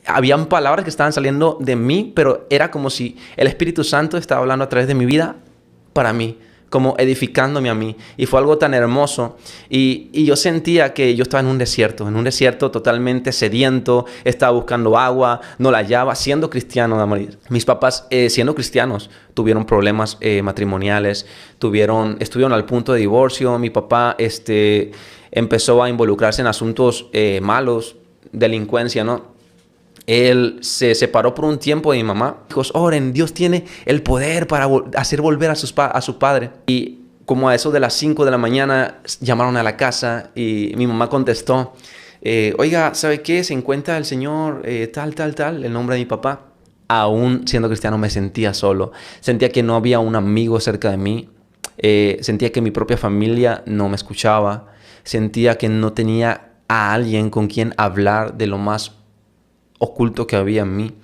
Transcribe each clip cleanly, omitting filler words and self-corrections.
habían palabras que estaban saliendo de mí, pero era como si el Espíritu Santo estaba hablando a través de mi vida para mí, como edificándome a mí. Y fue algo tan hermoso. Y yo sentía que yo estaba en un desierto totalmente sediento, estaba buscando agua, no la hallaba, siendo cristiano, Damaris. Mis papás, siendo cristianos, tuvieron problemas matrimoniales, estuvieron al punto de divorcio. Mi papá empezó a involucrarse en asuntos malos, delincuencia, ¿no? Él se separó por un tiempo de mi mamá. Hijos, oren, Dios tiene el poder para hacer volver a su padre. Y como a eso de las 5 de la mañana llamaron a la casa y mi mamá contestó, oiga, ¿sabe qué? Se encuentra el señor tal, el nombre de mi papá. Aún siendo cristiano me sentía solo. Sentía que no había un amigo cerca de mí. Sentía que mi propia familia no me escuchaba. Sentía que no tenía a alguien con quien hablar de lo más oculto que había en mí.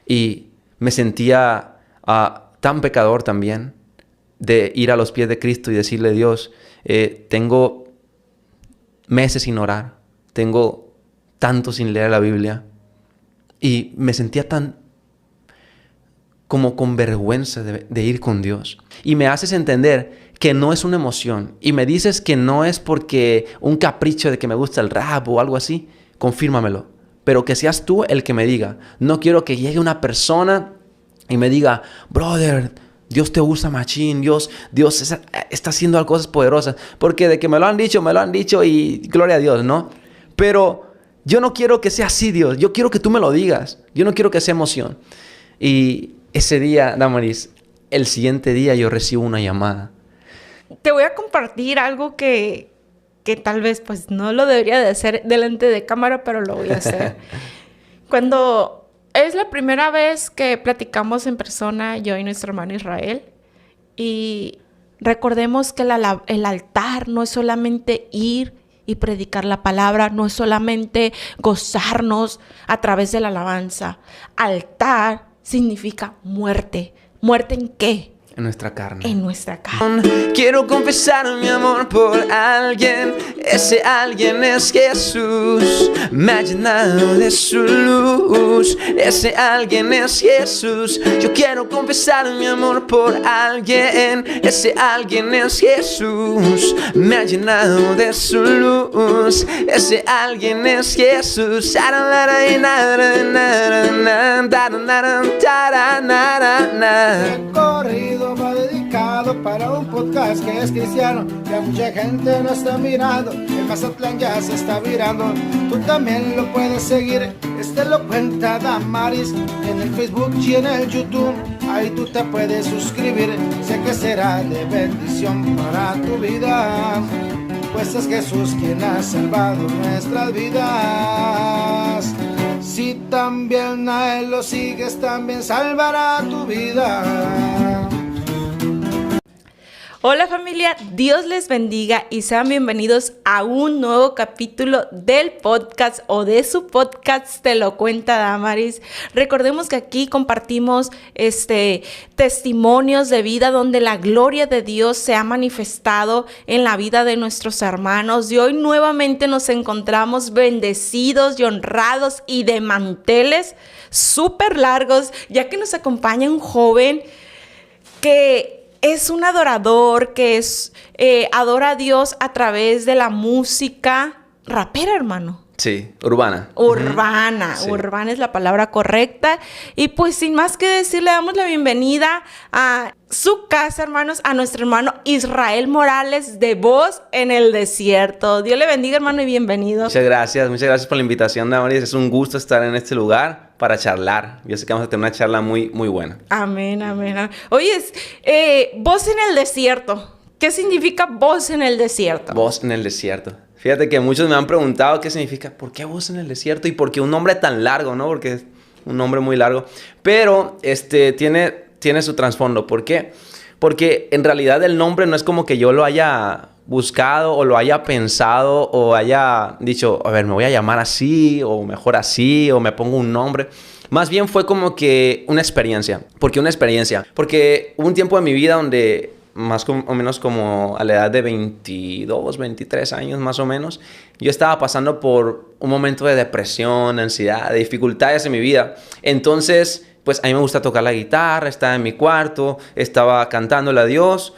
Y me sentía tan pecador también de ir a los pies de Cristo y decirle, Dios, tengo meses sin orar, tengo tanto sin leer la Biblia. Y me sentía tan como con vergüenza de ir con Dios. Y me haces entender que no es una emoción. Y me dices que no es porque un capricho de que me gusta el rap o algo así. Confírmamelo. Pero que seas tú el que me diga. No quiero que llegue una persona y me diga, brother, Dios te usa machín, Dios está haciendo cosas poderosas. Porque de que me lo han dicho y gloria a Dios, ¿no? Pero yo no quiero que sea así, Dios. Yo quiero que tú me lo digas. Yo no quiero que sea emoción. Y ese día, Damaris, el siguiente día yo recibo una llamada. Te voy a compartir algo que tal vez pues no lo debería de hacer delante de cámara, pero lo voy a hacer. Cuando es la primera vez que platicamos en persona, yo y nuestro hermano Israel, y recordemos que el altar no es solamente ir y predicar la palabra, no es solamente gozarnos a través de la alabanza. Altar significa muerte. ¿Muerte en qué? En nuestra carne. En nuestra carne. Quiero confesar mi amor por alguien. Ese alguien es Jesús. Me ha llenado de su luz. Ese alguien es Jesús. Yo quiero confesar mi amor por alguien. Ese alguien es Jesús. Me ha llenado de su luz. Ese alguien es Jesús. Corrido va dedicado para un podcast que es cristiano, que a mucha gente no está mirando. El Mazatlán ya se está virando. Tú también lo puedes seguir. Lo cuenta Damaris en el Facebook y en el YouTube. Ahí tú te puedes suscribir. Sé que será de bendición para tu vida, pues es Jesús quien ha salvado nuestras vidas. Si también a Él lo sigues, también salvará tu vida. Hola familia, Dios les bendiga y sean bienvenidos a un nuevo capítulo del podcast o de su podcast Te lo cuenta Damaris. Recordemos que aquí compartimos testimonios de vida donde la gloria de Dios se ha manifestado en la vida de nuestros hermanos, y hoy nuevamente nos encontramos bendecidos y honrados y de manteles súper largos, ya que nos acompaña un joven que es un adorador, que adora a Dios a través de la música rapera, hermano. Sí, urbana. Urbana, Sí. Urbana es la palabra correcta. Y pues sin más que decir, le damos la bienvenida a su casa, hermanos, a nuestro hermano Israel Morales de Voz en el Desierto. Dios le bendiga, hermano, y bienvenido. Muchas gracias por la invitación, Damaris. Es un gusto estar en este lugar para charlar. Yo sé que vamos a tener una charla muy, muy buena. Amén, amén. Oye, Voz en el Desierto. ¿Qué significa voz en el desierto? Voz en el desierto. Fíjate que muchos me han preguntado qué significa, ¿por qué voz en el desierto? Y por qué un nombre tan largo, ¿no? Porque es un nombre muy largo. Pero tiene su trasfondo. ¿Por qué? Porque en realidad el nombre no es como que yo lo haya buscado o lo haya pensado o haya dicho, a ver, me voy a llamar así o mejor así o me pongo un nombre. Más bien fue como que una experiencia. ¿Por qué una experiencia? Porque hubo un tiempo en mi vida donde más o menos como a la edad de 22, 23 años más o menos, yo estaba pasando por un momento de depresión, ansiedad, de dificultades en mi vida. Entonces, pues a mí me gusta tocar la guitarra, estaba en mi cuarto, estaba cantándole a Dios,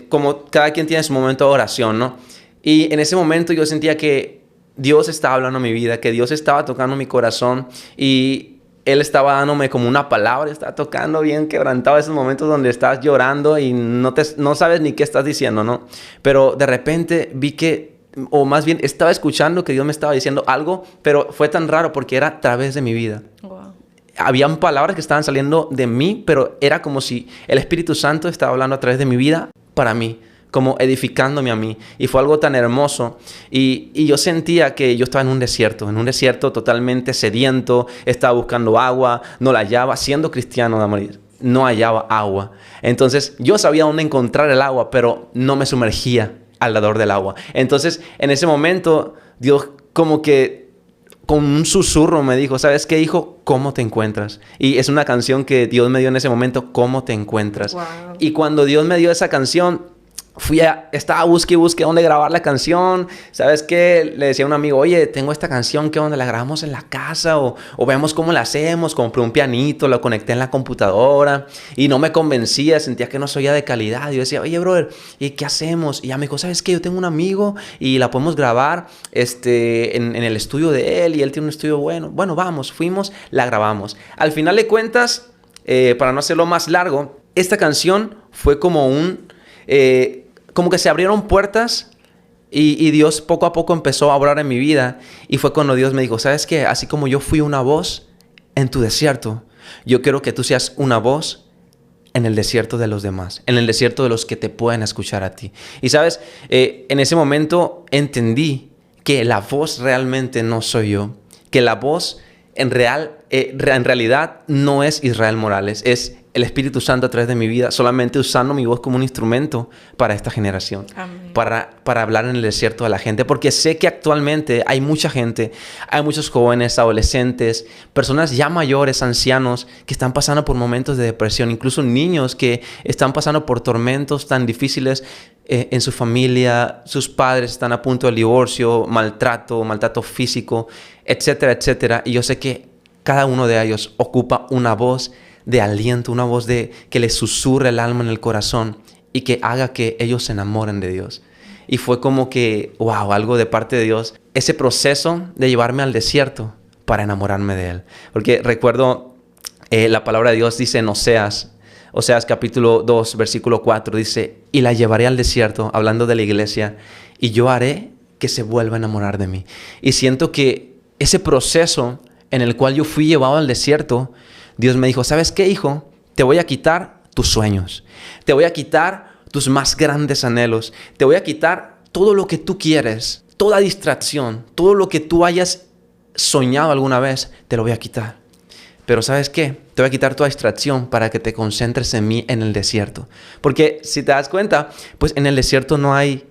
como cada quien tiene su momento de oración, ¿no? Y en ese momento yo sentía que Dios estaba hablando a mi vida, que Dios estaba tocando mi corazón y Él estaba dándome como una palabra, estaba tocando bien quebrantado esos momentos donde estás llorando y no sabes ni qué estás diciendo, ¿no? Pero de repente vi que, o más bien estaba escuchando que Dios me estaba diciendo algo, pero fue tan raro porque era a través de mi vida. Wow. Habían palabras que estaban saliendo de mí, pero era como si el Espíritu Santo estaba hablando a través de mi vida para mí, como edificándome a mí. Y fue algo tan hermoso. Y yo sentía que yo estaba en un desierto totalmente sediento, estaba buscando agua, no la hallaba, siendo cristiano, no hallaba agua. Entonces yo sabía dónde encontrar el agua, pero no me sumergía alrededor del agua. Entonces en ese momento Dios como que con un susurro me dijo, ¿sabes qué, hijo? ¿Cómo te encuentras? Y es una canción que Dios me dio en ese momento, ¿cómo te encuentras? Wow. Y cuando Dios me dio esa canción, estaba busque dónde grabar la canción. ¿Sabes qué? Le decía a un amigo, oye, tengo esta canción, ¿qué onda? ¿La grabamos en la casa? O vemos cómo la hacemos. Compré un pianito, lo conecté en la computadora y no me convencía, sentía que no soy de calidad. Yo decía, oye, brother, ¿y qué hacemos? Y ya me dijo, ¿sabes qué? Yo tengo un amigo y la podemos grabar en el estudio de él y él tiene un estudio bueno. Bueno, vamos, fuimos, la grabamos. Al final de cuentas, para no hacerlo más largo, esta canción fue como como que se abrieron puertas y Dios poco a poco empezó a obrar en mi vida. Y fue cuando Dios me dijo, ¿sabes qué? Así como yo fui una voz en tu desierto, yo quiero que tú seas una voz en el desierto de los demás, en el desierto de los que te pueden escuchar a ti. Y sabes, en ese momento entendí que la voz realmente no soy yo, que la voz en realidad no es Israel Morales, es el Espíritu Santo a través de mi vida, solamente usando mi voz como un instrumento para esta generación. Amén. Para hablar en el desierto a la gente, porque sé que actualmente hay mucha gente, hay muchos jóvenes, adolescentes, personas ya mayores, ancianos, que están pasando por momentos de depresión, incluso niños que están pasando por tormentos tan difíciles en su familia, sus padres están a punto del divorcio, maltrato físico, etcétera, etcétera. Y yo sé que cada uno de ellos ocupa una voz de aliento, una voz que les susurre el alma en el corazón y que haga que ellos se enamoren de Dios. Y fue como que, wow, algo de parte de Dios. Ese proceso de llevarme al desierto para enamorarme de Él. Porque recuerdo la palabra de Dios dice en Oseas capítulo 2, versículo 4, dice, y la llevaré al desierto, hablando de la iglesia, y yo haré que se vuelva a enamorar de mí. Y siento que ese proceso en el cual yo fui llevado al desierto, Dios me dijo, ¿sabes qué, hijo? Te voy a quitar tus sueños. Te voy a quitar tus más grandes anhelos. Te voy a quitar todo lo que tú quieres, toda distracción, todo lo que tú hayas soñado alguna vez, te lo voy a quitar. Pero ¿sabes qué? Te voy a quitar toda distracción para que te concentres en mí en el desierto. Porque si te das cuenta, pues en el desierto no hay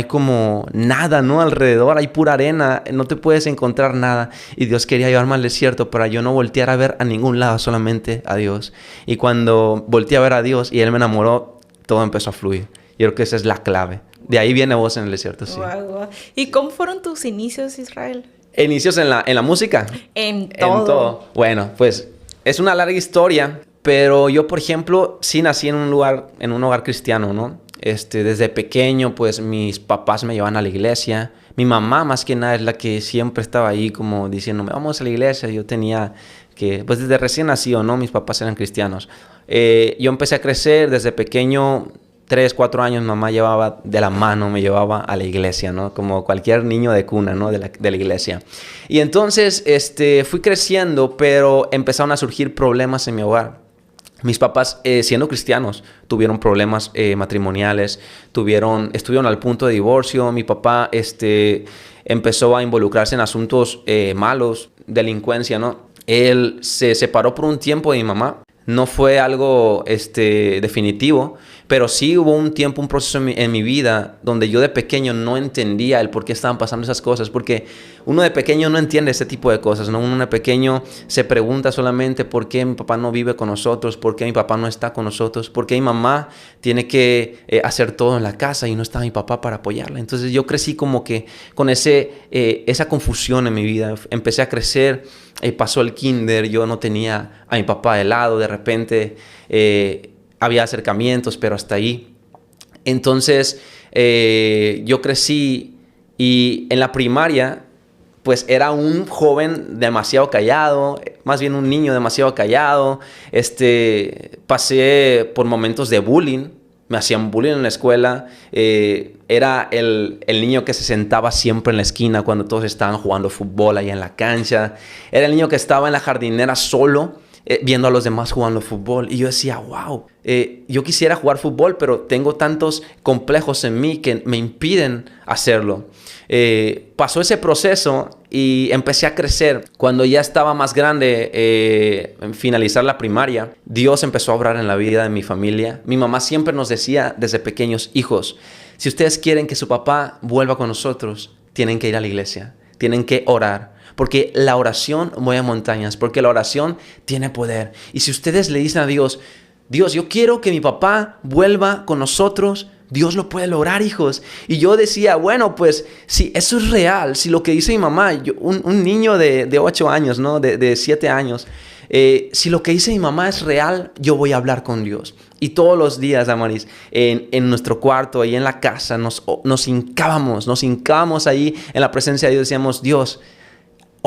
como nada, ¿no? Alrededor hay pura arena, no te puedes encontrar nada. Y Dios quería llevarme al desierto para yo no voltear a ver a ningún lado, solamente a Dios. Y cuando volteé a ver a Dios y Él me enamoró, todo empezó a fluir. Yo creo que esa es la clave. De ahí viene voz en el desierto, sí. Wow. ¿Y cómo fueron tus inicios, Israel? ¿Inicios en la música? En todo. En todo. Bueno, pues es una larga historia, pero yo, por ejemplo, sí nací en un hogar cristiano, ¿no? Desde pequeño, pues mis papás me llevaban a la iglesia. Mi mamá, más que nada, es la que siempre estaba ahí como diciéndome, vamos a la iglesia. Yo tenía que, pues desde recién nacido, ¿no? Mis papás eran cristianos. Yo empecé a crecer desde pequeño, 3, 4 años, mamá llevaba de la mano, me llevaba a la iglesia, ¿no? Como cualquier niño de cuna, ¿no? De la iglesia. Y entonces, fui creciendo, pero empezaron a surgir problemas en mi hogar. Mis papás, siendo cristianos, tuvieron problemas matrimoniales, estuvieron al punto de divorcio. Mi papá empezó a involucrarse en asuntos malos, delincuencia, ¿no? Él se separó por un tiempo de mi mamá. No fue algo definitivo, pero sí hubo un tiempo, un proceso en mi vida donde yo de pequeño no entendía el por qué estaban pasando esas cosas, porque uno de pequeño no entiende ese tipo de cosas, ¿no? Uno de pequeño se pregunta solamente por qué mi papá no vive con nosotros, por qué mi papá no está con nosotros, por qué mi mamá tiene que hacer todo en la casa y no está mi papá para apoyarla. Entonces yo crecí como que con esa confusión en mi vida. Empecé a crecer, pasó el kinder, yo no tenía a mi papá de lado, de repente había acercamientos, pero hasta ahí. Entonces yo crecí y en la primaria pues era un joven demasiado callado, más bien un niño demasiado callado. Pasé por momentos de bullying, me hacían bullying en la escuela. Era el niño que se sentaba siempre en la esquina cuando todos estaban jugando fútbol ahí en la cancha. Era el niño que estaba en la jardinera solo, viendo a los demás jugando fútbol. Y yo decía, wow, yo quisiera jugar fútbol, pero tengo tantos complejos en mí que me impiden hacerlo. Pasó ese proceso y empecé a crecer. Cuando ya estaba más grande, en finalizar la primaria, Dios empezó a obrar en la vida de mi familia. Mi mamá siempre nos decía desde pequeños: hijos, si ustedes quieren que su papá vuelva con nosotros, tienen que ir a la iglesia, tienen que orar. Porque la oración mueve montañas, porque la oración tiene poder. Y si ustedes le dicen a Dios, Dios, yo quiero que mi papá vuelva con nosotros, Dios lo puede lograr, hijos. Y yo decía, bueno, pues si eso es real, si lo que dice mi mamá, un niño de 8 años, ¿no? de 7 años, si lo que dice mi mamá es real, yo voy a hablar con Dios. Y todos los días, Damaris, en nuestro cuarto, ahí en la casa, nos hincábamos ahí en la presencia de Dios. Decíamos, Dios,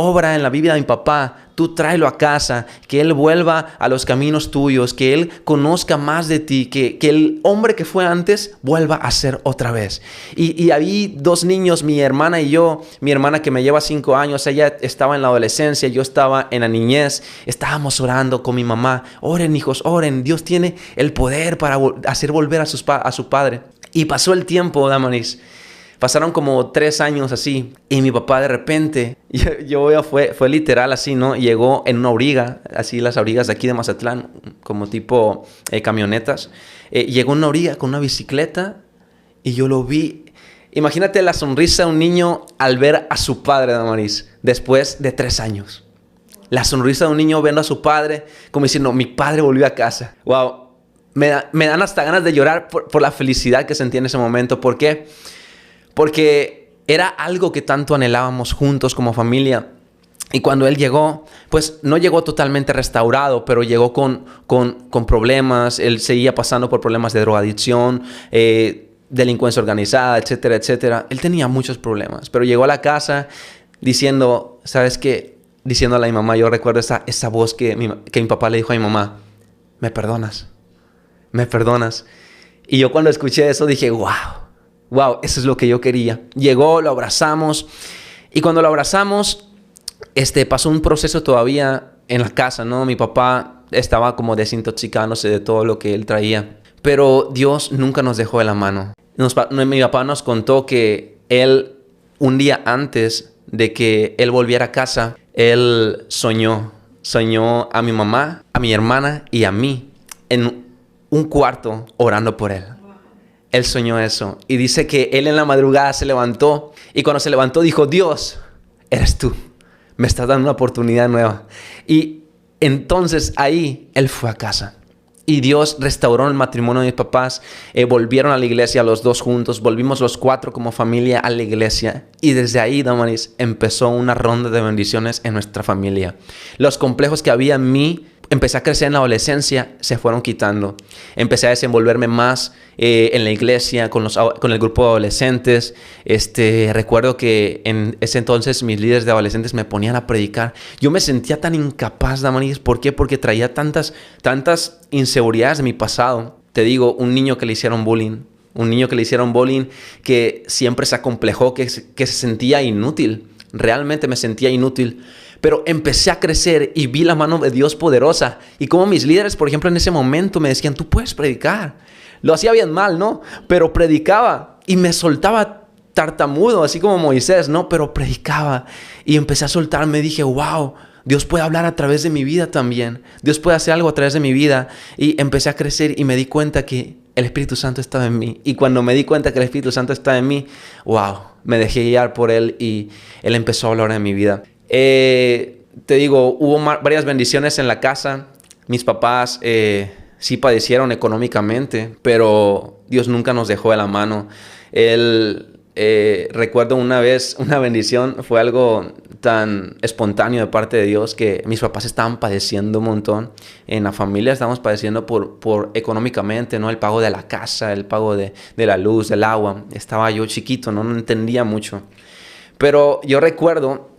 obra en la vida de mi papá, tú tráelo a casa, que él vuelva a los caminos tuyos, que él conozca más de ti, que el hombre que fue antes vuelva a ser otra vez. Y había 2 niños, mi hermana y yo. Mi hermana, que me lleva 5 años, ella estaba en la adolescencia, yo estaba en la niñez. Estábamos orando con mi mamá. Oren, hijos, oren. Dios tiene el poder para hacer volver a su padre. Y pasó el tiempo, Damaris. Pasaron como 3 años así, y mi papá de repente, fue literal así, ¿no? Llegó en una auriga, así las aurigas de aquí de Mazatlán, como tipo camionetas. Llegó en una auriga con una bicicleta y yo lo vi. Imagínate la sonrisa de un niño al ver a su padre, Damaris, después de 3 años. La sonrisa de un niño viendo a su padre, como diciendo, mi padre volvió a casa. Wow, me dan hasta ganas de llorar por la felicidad que sentí en ese momento. ¿Por qué? Porque era algo que tanto anhelábamos juntos como familia. Y cuando él llegó, pues no llegó totalmente restaurado, pero llegó con problemas. Él seguía pasando por problemas de drogadicción, delincuencia organizada, etcétera, etcétera. Él tenía muchos problemas, pero llegó a la casa diciendo, ¿sabes qué? Diciéndole a mi mamá, yo recuerdo esa voz que mi papá le dijo a mi mamá: ¿me perdonas? ¿Me perdonas? Y yo cuando escuché eso dije, wow, eso es lo que yo quería. Llegó, lo abrazamos. Y cuando lo abrazamos, pasó un proceso todavía en la casa, ¿no? Mi papá estaba como desintoxicándose de todo lo que él traía. Pero Dios nunca nos dejó de la mano. Mi papá nos contó que él, un día antes de que él volviera a casa, él soñó a mi mamá, a mi hermana y a mí en un cuarto orando por él. Él soñó eso. Y dice que él en la madrugada se levantó. Y cuando se levantó dijo, Dios, eres tú. Me estás dando una oportunidad nueva. Y entonces ahí él fue a casa. Y Dios restauró el matrimonio de mis papás. Volvieron a la iglesia los 2 juntos. Volvimos los 4 como familia a la iglesia. Y desde ahí, Damaris, empezó una ronda de bendiciones en nuestra familia. Los complejos que había en mí, empecé a crecer en la adolescencia, se fueron quitando. Empecé a desenvolverme más en la iglesia, con el grupo de adolescentes. Recuerdo que en ese entonces mis líderes de adolescentes me ponían a predicar. Yo me sentía tan incapaz, Damaris. ¿Por qué? Porque traía tantas inseguridades de mi pasado. Te digo, un niño que le hicieron bullying. Un niño que le hicieron bullying, que siempre se acomplejó, que se sentía inútil. Realmente me sentía inútil. Pero empecé a crecer y vi la mano de Dios poderosa. Y como mis líderes, por ejemplo, en ese momento me decían, tú puedes predicar. Lo hacía bien mal, ¿no? Pero predicaba y me soltaba tartamudo, así como Moisés, ¿no? Pero predicaba y empecé a soltarme. Dije, wow, Dios puede hablar a través de mi vida también. Dios puede hacer algo a través de mi vida. Y empecé a crecer y me di cuenta que el Espíritu Santo estaba en mí. Y cuando me di cuenta que el Espíritu Santo estaba en mí, wow, me dejé guiar por Él y Él empezó a hablar en mi vida. Te digo, hubo varias bendiciones en la casa. Mis papás sí padecieron económicamente, pero Dios nunca nos dejó de la mano. Recuerdo una vez, una bendición, fue algo tan espontáneo de parte de Dios que mis papás estaban padeciendo un montón. En la familia estábamos padeciendo por económicamente, ¿no? El pago de la casa, el pago de la luz, del agua. Estaba yo chiquito, no entendía mucho. Pero yo recuerdo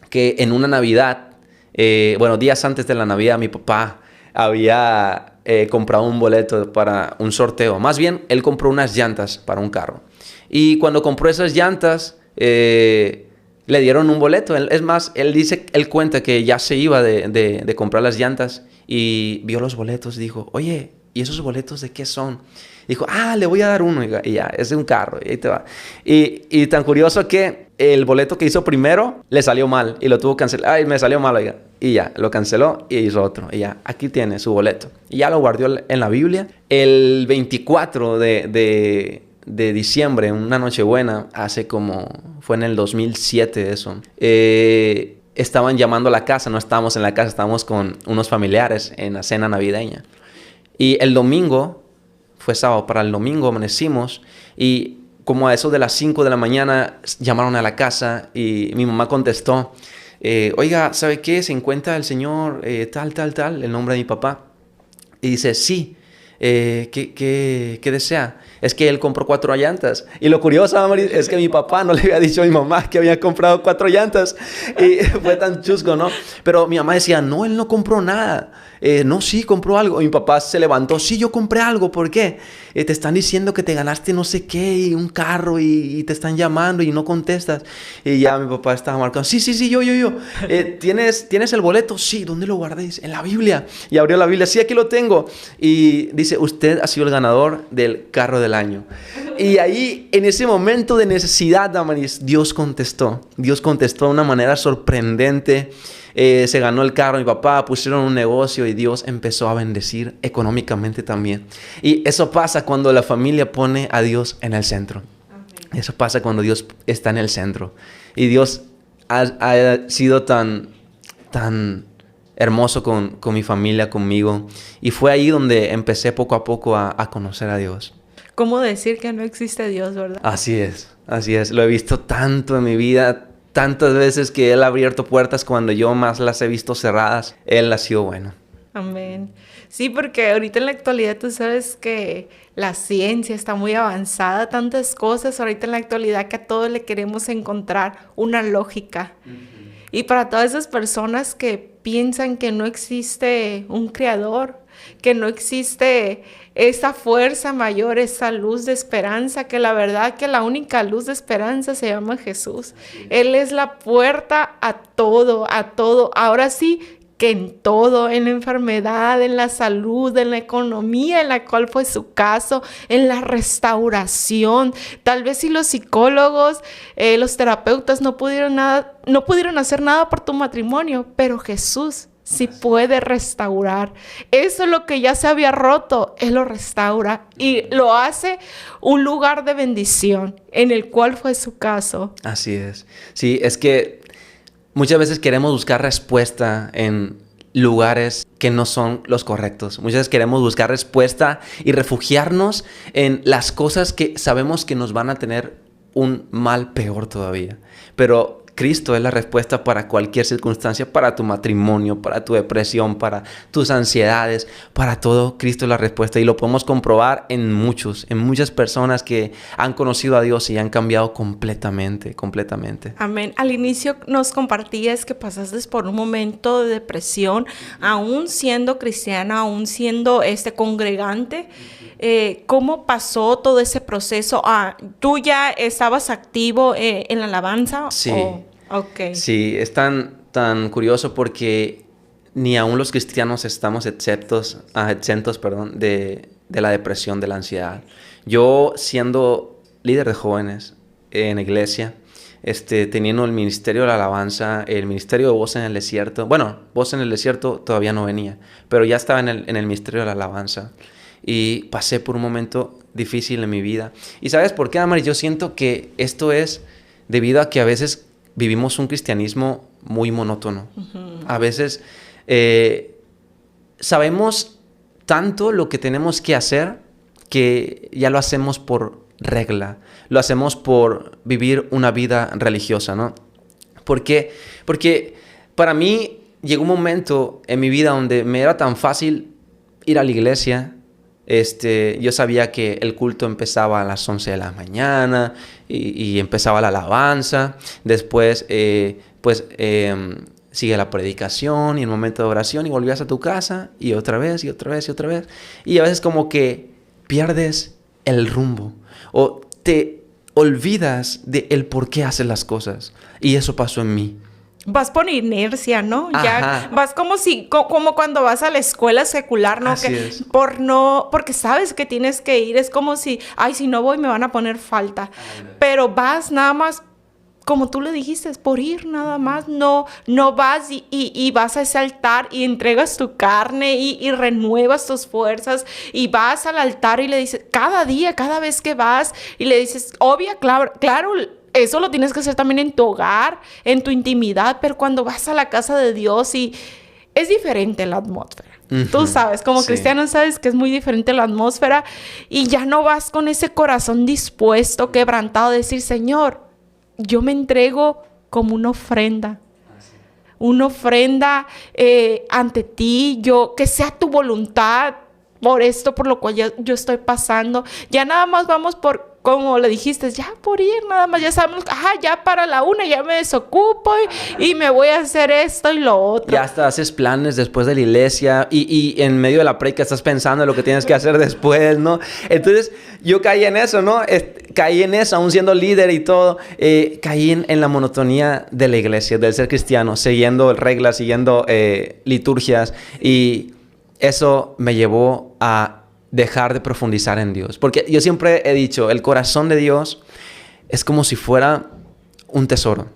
que en una Navidad, días antes de la Navidad, mi papá había comprado un boleto para un sorteo. Más bien, él compró unas llantas para un carro. Y cuando compró esas llantas, le dieron un boleto. Es más, él cuenta que ya se iba de comprar las llantas y vio los boletos y dijo, oye, ¿y esos boletos de qué son? Dijo, le voy a dar uno. Y ya, es de un carro. Y ahí te va. Y tan curioso que el boleto que hizo primero le salió mal y lo tuvo que cancelar. Ay, me salió mal, oiga. Y ya, lo canceló y hizo otro. Y ya, aquí tiene su boleto. Y ya lo guardó en la Biblia. El 24 de diciembre, una Nochebuena, fue en el 2007 eso. Estaban llamando a la casa, no estábamos en la casa, estábamos con unos familiares en la cena navideña. Y el domingo, fue sábado, para el domingo amanecimos y como a eso de las 5 de la mañana llamaron a la casa y mi mamá contestó, oiga, ¿sabe qué? ¿Se encuentra el señor tal, el nombre de mi papá? Y dice, sí, ¿qué desea? Es que él compró 4 llantas. Y lo curioso, Amaris, es que mi papá no le había dicho a mi mamá que había comprado 4 llantas. Y fue tan chusco, ¿no? Pero mi mamá decía, no, él no compró nada. No, sí, compró algo. Y mi papá se levantó, sí, yo compré algo. ¿Por qué? Te están diciendo que te ganaste no sé qué, y un carro, y te están llamando y no contestas. Y ya mi papá estaba marcando, sí, yo. ¿Tienes el boleto? Sí, ¿dónde lo guardéis? En la Biblia. Y abrió la Biblia, sí, aquí lo tengo. Y dice, usted ha sido el ganador del carro del año. Y ahí, en ese momento de necesidad, Damaris, Dios contestó. Dios contestó de una manera sorprendente. Se ganó el carro mi papá, pusieron un negocio y Dios empezó a bendecir económicamente también. Y eso pasa cuando la familia pone a Dios en el centro. Okay. Eso pasa cuando Dios está en el centro. Y Dios ha sido tan hermoso con mi familia, conmigo. Y fue ahí donde empecé poco a poco a conocer a Dios. ¿Cómo decir que no existe Dios, verdad? Así es. Lo he visto tanto en mi vida, tantas veces que Él ha abierto puertas cuando yo más las he visto cerradas. Él ha sido bueno. Amén. Sí, porque ahorita en la actualidad tú sabes que la ciencia está muy avanzada, tantas cosas ahorita en la actualidad que a todos le queremos encontrar una lógica. Y para todas esas personas que piensan que no existe un creador, que no existe esa fuerza mayor, esa luz de esperanza, que la verdad que la única luz de esperanza se llama Jesús. Él es la puerta a todo. Ahora sí, que en todo, en la enfermedad, en la salud, en la economía, en la cual fue su caso, en la restauración. Tal vez si los psicólogos, los terapeutas no pudieron hacer nada por tu matrimonio, pero Jesús sí puede restaurar. Eso es lo que ya se había roto, Él lo restaura y lo hace un lugar de bendición, en el cual fue su caso. Así es. Sí, es que muchas veces queremos buscar respuesta en lugares que no son los correctos. Muchas veces queremos buscar respuesta y refugiarnos en las cosas que sabemos que nos van a tener un mal peor todavía. Pero Cristo es la respuesta para cualquier circunstancia, para tu matrimonio, para tu depresión, para tus ansiedades, para todo. Cristo es la respuesta y lo podemos comprobar en muchas personas que han conocido a Dios y han cambiado completamente. Amén. Al inicio nos compartías que pasaste por un momento de depresión, aún siendo cristiana, aún siendo congregante. ¿Cómo pasó todo ese proceso? ¿Tú ya estabas activo en la alabanza? Sí. Okay. Sí, es tan curioso porque ni aún los cristianos estamos exentos de la depresión, de la ansiedad. Yo, siendo líder de jóvenes en la iglesia, teniendo el ministerio de la alabanza, el ministerio de Voz en el Desierto. Bueno, Voz en el Desierto todavía no venía, pero ya estaba en el ministerio de la alabanza. Y pasé por un momento difícil en mi vida. ¿Y sabes por qué, Amar? Yo siento que esto es debido a que a veces vivimos un cristianismo muy monótono. A veces sabemos tanto lo que tenemos que hacer que ya lo hacemos por regla. Lo hacemos por vivir una vida religiosa, ¿no? ¿Por qué? Porque para mí llegó un momento en mi vida donde me era tan fácil ir a la iglesia. Yo sabía que el culto empezaba a las 11 de la mañana y empezaba la alabanza. Después, sigue la predicación y el momento de oración y volvías a tu casa y otra vez y otra vez y otra vez. Y a veces como que pierdes el rumbo o te olvidas de el por qué haces las cosas. Y eso pasó en mí. Vas por inercia, ¿no? Ajá. Ya vas como cuando vas a la escuela secular, ¿no? Así Que es. porque sabes que tienes que ir. Es como si no voy me van a poner falta. Pero vas nada más, como tú le dijiste, por ir nada más. No vas y vas a ese altar y entregas tu carne y renuevas tus fuerzas y vas al altar y le dices, cada día, cada vez que vas y le dices, claro, eso lo tienes que hacer también en tu hogar, en tu intimidad, pero cuando vas a la casa de Dios y es diferente la atmósfera. Tú sabes, como cristiano sabes que es muy diferente la atmósfera y ya no vas con ese corazón dispuesto, quebrantado, a decir, Señor, yo me entrego como una ofrenda. Una ofrenda ante ti, que sea tu voluntad por esto, por lo cual yo estoy pasando. Ya nada más vamos por, como le dijiste, ya por ir, nada más, ya sabemos, ya para la 1 ya me desocupo y me voy a hacer esto y lo otro. Ya hasta haces planes después de la iglesia y en medio de la prédica estás pensando en lo que tienes que hacer después, ¿no? Entonces yo caí en eso, ¿no? Caí en eso, aún siendo líder y todo. Caí en la monotonía de la iglesia, del ser cristiano, siguiendo reglas, siguiendo liturgias, y eso me llevó a dejar de profundizar en Dios. Porque yo siempre he dicho, el corazón de Dios es como si fuera un tesoro.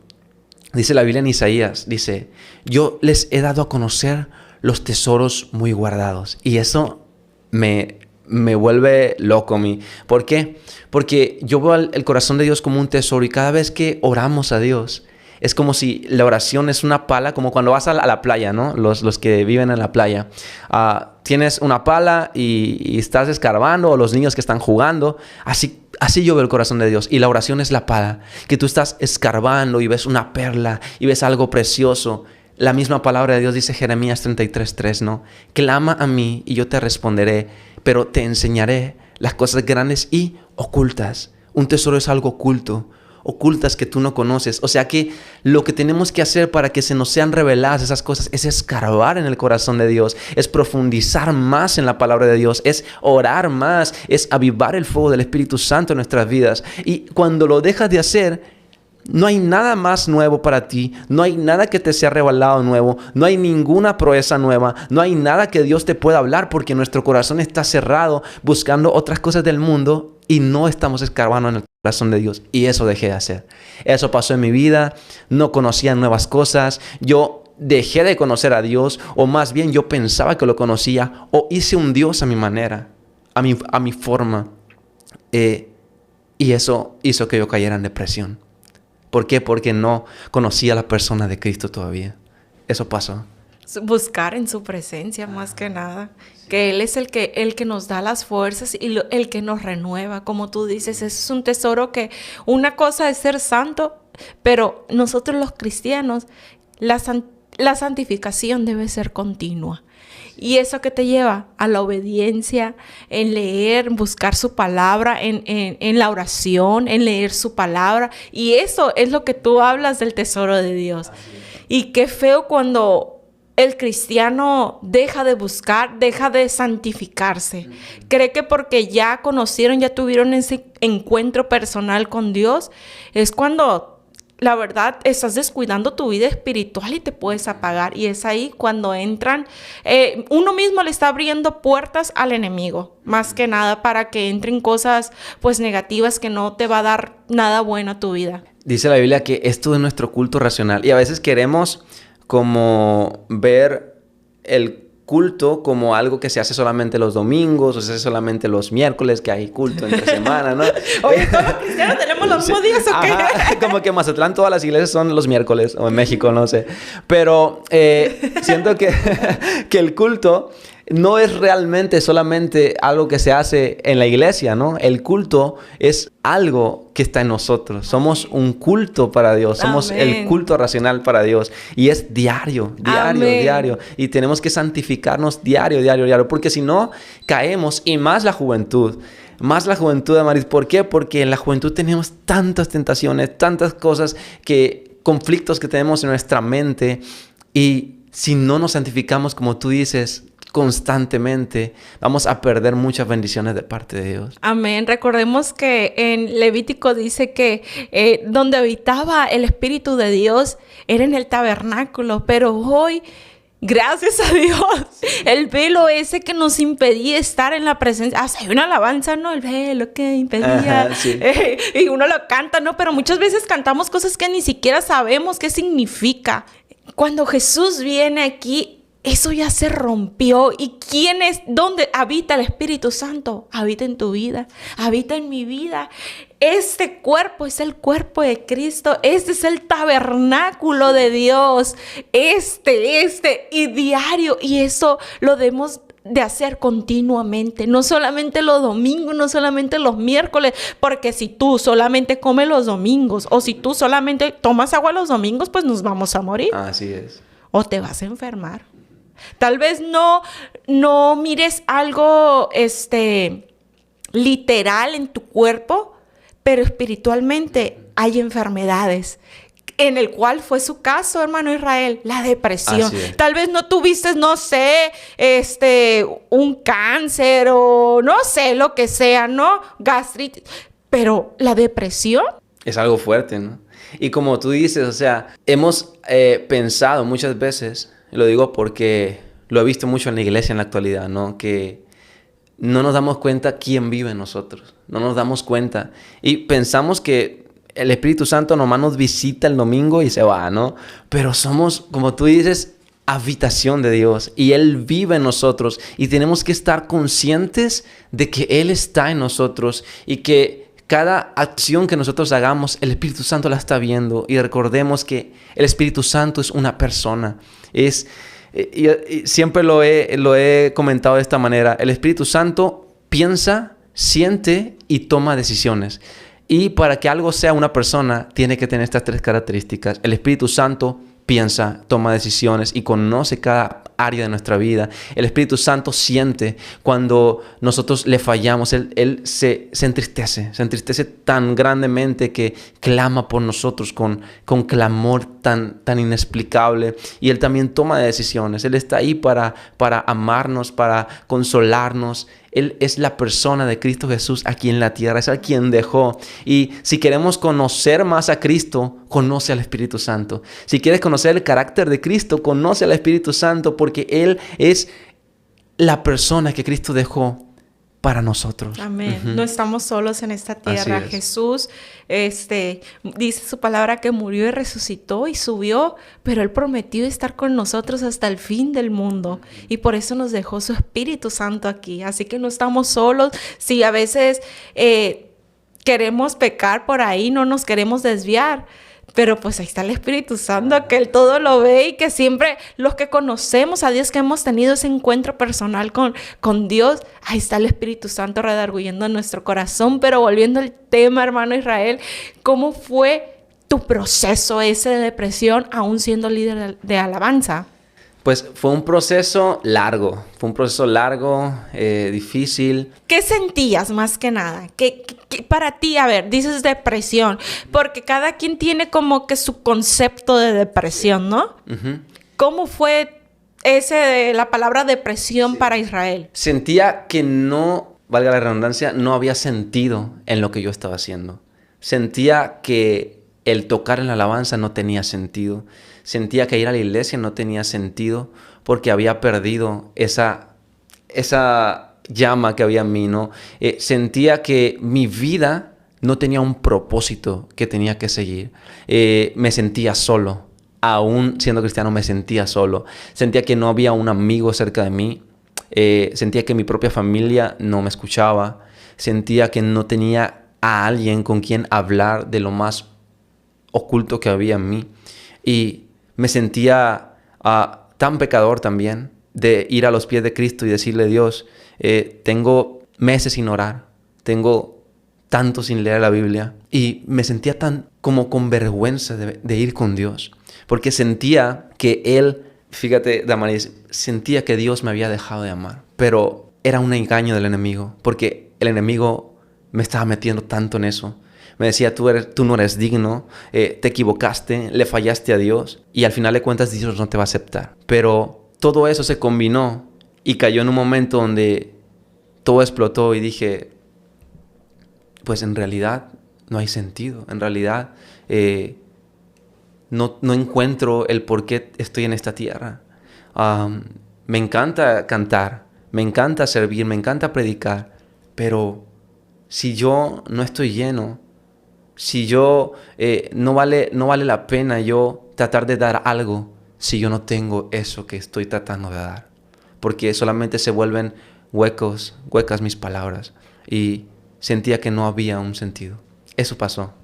Dice la Biblia en Isaías, dice, yo les he dado a conocer los tesoros muy guardados. Y eso me vuelve loco a mí. ¿Por qué? Porque yo veo el corazón de Dios como un tesoro, y cada vez que oramos a Dios, es como si la oración es una pala, como cuando vas a la playa, ¿no? Los que viven en la playa. Tienes una pala y estás escarbando, o los niños que están jugando. Así yo veo el corazón de Dios. Y la oración es la pala, que tú estás escarbando y ves una perla y ves algo precioso. La misma palabra de Dios dice Jeremías 33:3, ¿no? Clama a mí y yo te responderé, pero te enseñaré las cosas grandes y ocultas. Un tesoro es algo ocultas que tú no conoces. O sea que lo que tenemos que hacer para que se nos sean reveladas esas cosas es escarbar en el corazón de Dios, es profundizar más en la palabra de Dios, es orar más, es avivar el fuego del Espíritu Santo en nuestras vidas. Y cuando lo dejas de hacer, no hay nada más nuevo para ti, no hay nada que te sea revelado nuevo, no hay ninguna proeza nueva, no hay nada que Dios te pueda hablar, porque nuestro corazón está cerrado buscando otras cosas del mundo y no estamos escarbando en el corazón de Dios. Y eso dejé de hacer. Eso pasó en mi vida, no conocía nuevas cosas, yo dejé de conocer a Dios, o más bien yo pensaba que lo conocía, o hice un Dios a mi manera, a mi forma, y eso hizo que yo cayera en depresión. ¿Por qué? Porque no conocía a la persona de Cristo todavía. Eso pasó. Buscar en su presencia más que nada. Que Él es el que nos da las fuerzas y el que nos renueva. Como tú dices, es un tesoro que una cosa es ser santo, pero nosotros los cristianos, la santificación debe ser continua. Y eso que te lleva a la obediencia, en leer, buscar su palabra, en la oración, en leer su palabra. Y eso es lo que tú hablas del tesoro de Dios. Y qué feo cuando el cristiano deja de buscar, deja de santificarse. Cree que porque ya conocieron, ya tuvieron ese encuentro personal con Dios, es cuando la verdad estás descuidando tu vida espiritual y te puedes apagar. Y es ahí cuando entran, uno mismo le está abriendo puertas al enemigo, más que nada para que entren cosas pues negativas que no te va a dar nada bueno a tu vida. dice la Biblia que esto es nuestro culto racional. Y a veces queremos como ver el culto como algo que se hace solamente los domingos o se hace solamente los miércoles, que hay culto entre semana, ¿no? Oye, ¿todos los cristianos tenemos los mismos días o qué? Ajá, como que en Mazatlán todas las iglesias son los miércoles, o en México, no sé. Pero siento que el culto no es realmente solamente algo que se hace en la iglesia, ¿no? El culto es algo que está en nosotros. Somos un culto para Dios. Somos el culto racional para Dios. Y es diario. Y tenemos que santificarnos diario. Porque si no, caemos. Y más la juventud. Amaris. ¿Por qué? Porque en la juventud tenemos tantas tentaciones, tantas cosas, conflictos que tenemos en nuestra mente. Y si no nos santificamos, como tú dices, constantemente, vamos a perder muchas bendiciones de parte de Dios. Amén. Recordemos que en Levítico dice que donde habitaba el Espíritu de Dios era en el tabernáculo, pero hoy, gracias a Dios, el velo ese que nos impedía estar en la presencia. Hay una alabanza, ¿no? El velo que impedía. Ajá, sí. Y uno lo canta, ¿no? Pero muchas veces cantamos cosas que ni siquiera sabemos qué significa. Cuando Jesús viene aquí, eso ya se rompió. ¿Y quién es? ¿Dónde habita el Espíritu Santo? Habita en tu vida, habita en mi vida. Este cuerpo es el cuerpo de Cristo. Este es el tabernáculo de Dios. Y diario. Y eso lo debemos de hacer continuamente, no solamente los domingos, no solamente los miércoles, porque si tú solamente comes los domingos o si tú solamente tomas agua los domingos, pues nos vamos a morir. Así es. O te vas a enfermar. Tal vez no mires algo literal en tu cuerpo, pero espiritualmente hay enfermedades. En el cual fue su caso, hermano Israel, la depresión. Tal vez no tuviste, no sé, un cáncer o no sé, lo que sea, ¿no? Gastritis. Pero la depresión es algo fuerte, ¿no? Y como tú dices, o sea, hemos pensado muchas veces, lo digo porque lo he visto mucho en la iglesia en la actualidad, ¿no? Que no nos damos cuenta quién vive en nosotros. No nos damos cuenta. Y pensamos que el Espíritu Santo nomás nos visita el domingo y se va, ¿no? Pero somos, como tú dices, habitación de Dios. Y Él vive en nosotros. Y tenemos que estar conscientes de que Él está en nosotros. Y que cada acción que nosotros hagamos, el Espíritu Santo la está viendo. Y recordemos que el Espíritu Santo es una persona. Y siempre lo he comentado de esta manera. El Espíritu Santo piensa, siente y toma decisiones. Y para que algo sea una persona, tiene que tener estas tres características. El Espíritu Santo piensa, toma decisiones y conoce cada área de nuestra vida. El Espíritu Santo siente cuando nosotros le fallamos. Él se entristece tan grandemente que clama por nosotros con clamor tan inexplicable. Y Él también toma decisiones. Él está ahí para amarnos, para consolarnos. Él es la persona de Cristo Jesús aquí en la tierra. Es a quien dejó. Y si queremos conocer más a Cristo, conoce al Espíritu Santo. Si quieres conocer el carácter de Cristo, conoce al Espíritu Santo, porque Él es la persona que Cristo dejó para nosotros. Amén. No estamos solos en esta tierra. Jesús, dice su palabra que murió y resucitó y subió, pero Él prometió estar con nosotros hasta el fin del mundo. Y por eso nos dejó su Espíritu Santo aquí. Así que no estamos solos. Si a veces queremos pecar por ahí, no nos queremos desviar. Pero pues ahí está el Espíritu Santo, que Él todo lo ve y que siempre los que conocemos a Dios, que hemos tenido ese encuentro personal con Dios, ahí está el Espíritu Santo redarguyendo en nuestro corazón. Pero volviendo al tema, hermano Israel, ¿cómo fue tu proceso ese de depresión aún siendo líder de alabanza? Pues fue un proceso largo, difícil. ¿Qué sentías más que nada? ¿Qué para ti, a ver, dices depresión, porque cada quien tiene como que su concepto de depresión, ¿no? Uh-huh. ¿Cómo fue la palabra depresión para Israel? Sentía que no, valga la redundancia, no había sentido en lo que yo estaba haciendo. Sentía que el tocar en la alabanza no tenía sentido. Sentía que ir a la iglesia no tenía sentido porque había perdido esa llama que había en mí, ¿no? Sentía que mi vida no tenía un propósito que tenía que seguir. Me sentía solo. Aún siendo cristiano me sentía solo. Sentía que no había un amigo cerca de mí. Sentía que mi propia familia no me escuchaba. Sentía que no tenía a alguien con quien hablar de lo más oculto que había en mí. Y me sentía tan pecador también de ir a los pies de Cristo y decirle: Dios, tengo meses sin orar. Tengo tanto sin leer la Biblia. Y me sentía tan como con vergüenza de ir con Dios. Porque sentía que Él, fíjate, Damaris, sentía que Dios me había dejado de amar. Pero era un engaño del enemigo. Porque el enemigo me estaba metiendo tanto en eso. Me decía: tú no eres digno, te equivocaste, le fallaste a Dios. Y al final de cuentas Dios no te va a aceptar. Pero todo eso se combinó y cayó en un momento donde todo explotó y dije: pues en realidad no hay sentido. En realidad no encuentro el por qué estoy en esta tierra. Me encanta cantar, me encanta servir, me encanta predicar, pero si yo no estoy lleno, si yo no vale la pena yo tratar de dar algo si yo no tengo eso que estoy tratando de dar, porque solamente se vuelven huecas mis palabras, y sentía que no había un sentido. Eso pasó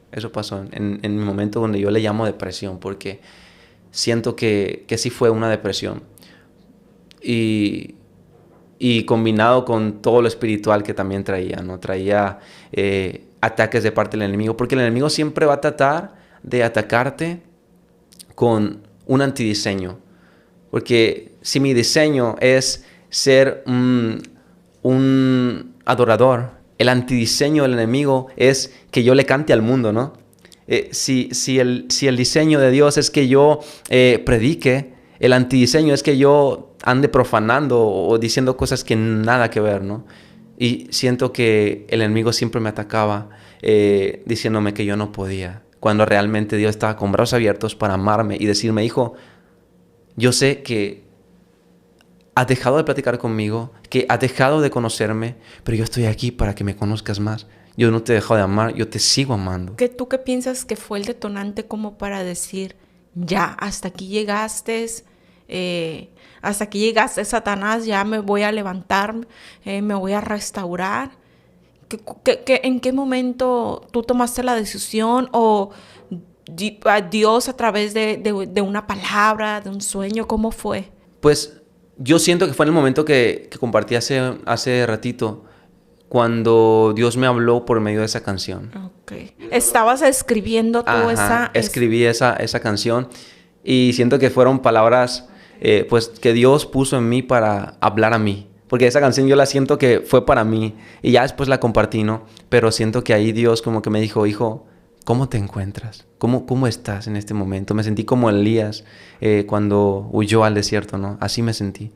en mi momento donde yo le llamo depresión, porque siento que sí fue una depresión. Y combinado con todo lo espiritual que también traía, ¿no? Traía ataques de parte del enemigo, porque el enemigo siempre va a tratar de atacarte con un antidiseño. Porque si mi diseño es ser un adorador, el antidiseño del enemigo es que yo le cante al mundo, ¿no? Si el diseño de Dios es que yo predique, el antidiseño es que yo ande profanando o diciendo cosas que nada que ver, ¿no? Y siento que el enemigo siempre me atacaba diciéndome que yo no podía, cuando realmente Dios estaba con brazos abiertos para amarme y decirme: hijo, yo sé que has dejado de platicar conmigo, que has dejado de conocerme, pero yo estoy aquí para que me conozcas más. Yo no te he dejado de amar, yo te sigo amando. ¿Tú qué piensas que fue el detonante como para decir: ya, hasta aquí llegaste, Satanás, ya me voy a levantar, me voy a restaurar? ¿En qué momento tú tomaste la decisión? ¿O Dios a través de una palabra, de un sueño? ¿Cómo fue? Pues yo siento que fue en el momento que compartí hace ratito, cuando Dios me habló por medio de esa canción. Okay. ¿Estabas escribiendo tú escribí esa canción, y siento que fueron palabras pues que Dios puso en mí para hablar a mí. Porque esa canción yo la siento que fue para mí, y ya después la compartí, ¿no? Pero siento que ahí Dios como que me dijo: hijo, ¿cómo te encuentras? ¿Cómo estás en este momento? Me sentí como Elías cuando huyó al desierto, ¿no? Así me sentí.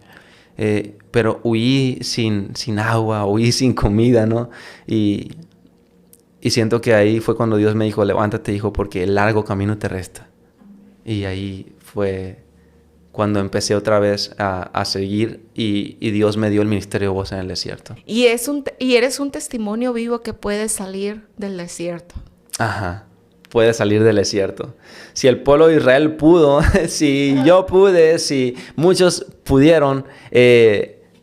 Pero huí sin agua, huí sin comida, ¿no? Y siento que ahí fue cuando Dios me dijo: levántate, hijo, porque el largo camino te resta. Y ahí fue cuando empecé otra vez a seguir, y Dios me dio el ministerio Voz en el Desierto. Y eres un testimonio vivo que puede salir del desierto. Ajá, puede salir del desierto. Si el pueblo de Israel pudo, si yo pude, si muchos pudieron,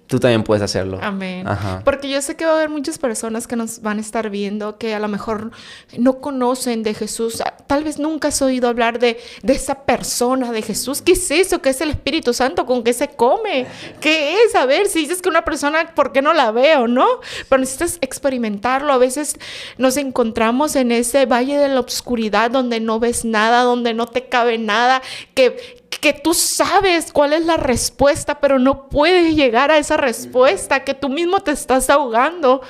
tú también puedes hacerlo. Amén. Ajá. Porque yo sé que va a haber muchas personas que nos van a estar viendo que a lo mejor no conocen de Jesús. Tal vez nunca has oído hablar de esa persona, de Jesús. ¿Qué es eso? ¿Qué es el Espíritu Santo? ¿Con qué se come? ¿Qué es? A ver, si dices que una persona, ¿por qué no la veo, no? Pero necesitas experimentarlo. A veces nos encontramos en ese valle de la oscuridad donde no ves nada, donde no te cabe nada, que tú sabes cuál es la respuesta, pero no puedes llegar a esa respuesta, que tú mismo te estás ahogando.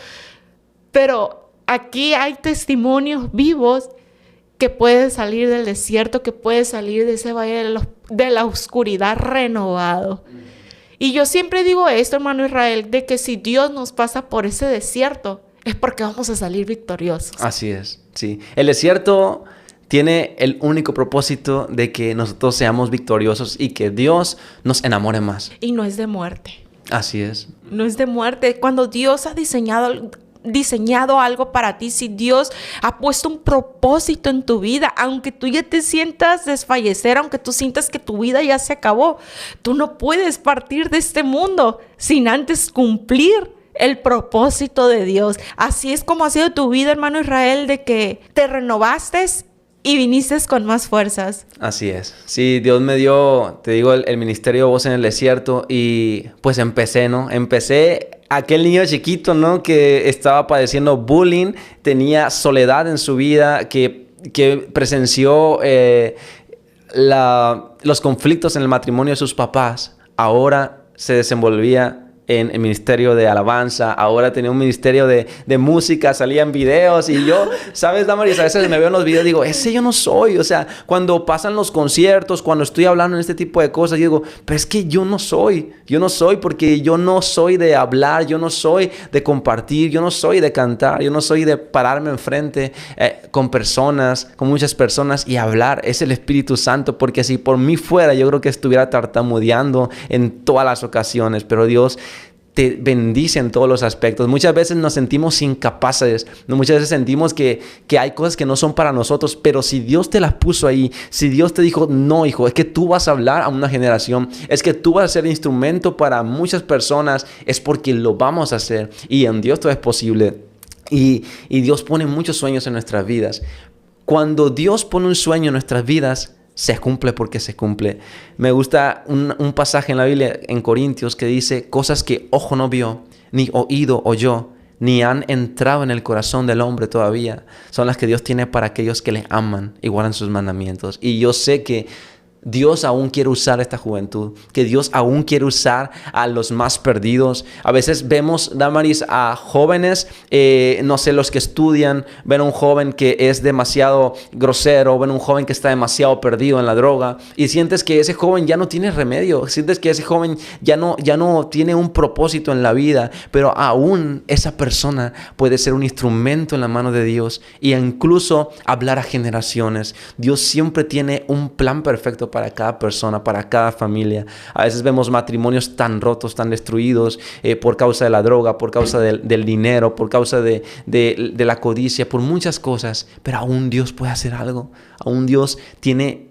Pero aquí hay testimonios vivos que puedes salir del desierto, que puedes salir de ese valle de la oscuridad renovado. Y yo siempre digo esto, hermano Israel, de que si Dios nos pasa por ese desierto, es porque vamos a salir victoriosos. Así es, sí. El desierto tiene el único propósito de que nosotros seamos victoriosos y que Dios nos enamore más. Y no es de muerte. Así es. No es de muerte. Cuando Dios ha diseñado diseñado algo para ti, si Dios ha puesto un propósito en tu vida, aunque tú ya te sientas desfallecer, aunque tú sientas que tu vida ya se acabó, tú no puedes partir de este mundo sin antes cumplir el propósito de Dios. Así es como ha sido tu vida, hermano Israel, de que te renovaste y viniste con más fuerzas. Así es. Sí, Dios me dio, te digo, el ministerio Voz en el Desierto y pues empecé, ¿no? Empecé aquel niño chiquito, ¿no? Que estaba padeciendo bullying, tenía soledad en su vida, que presenció los conflictos en el matrimonio de sus papás. Ahora se desenvolvía en el ministerio de alabanza, ahora tenía un ministerio de música, salía en videos y yo, ¿sabes, Damaris? A veces me veo en los videos y digo, ese yo no soy. O sea, cuando pasan los conciertos, cuando estoy hablando en este tipo de cosas, yo digo, pero es que yo no soy porque yo no soy de hablar, yo no soy de compartir, yo no soy de cantar, yo no soy de pararme enfrente con personas, con muchas personas y hablar. Es el Espíritu Santo, porque si por mí fuera, yo creo que estuviera tartamudeando en todas las ocasiones, pero Dios te bendice en todos los aspectos. Muchas veces nos sentimos incapaces, muchas veces sentimos que hay cosas que no son para nosotros, pero si Dios te las puso ahí, si Dios te dijo, no, hijo, es que tú vas a hablar a una generación, es que tú vas a ser instrumento para muchas personas, es porque lo vamos a hacer y en Dios todo es posible. Y Dios pone muchos sueños en nuestras vidas. Cuando Dios pone un sueño en nuestras vidas, se cumple porque se cumple. Me gusta un pasaje en la Biblia, en Corintios, que dice, cosas que ojo no vio, ni oído oyó, ni han entrado en el corazón del hombre todavía, son las que Dios tiene para aquellos que le aman y guardan sus mandamientos. Y yo sé que Dios aún quiere usar esta juventud, que Dios aún quiere usar a los más perdidos. A veces vemos, Damaris, a jóvenes, no sé, los que estudian, ven a un joven que es demasiado grosero, ven a un joven que está demasiado perdido en la droga y sientes que ese joven ya no tiene remedio, sientes que ese joven ya no tiene un propósito en la vida, pero aún esa persona puede ser un instrumento en la mano de Dios e incluso hablar a generaciones. Dios siempre tiene un plan perfecto para cada persona, para cada familia. A veces vemos matrimonios tan rotos, tan destruidos por causa de la droga, por causa del dinero, por causa de la codicia, por muchas cosas. Pero aún Dios puede hacer algo. Aún Dios tiene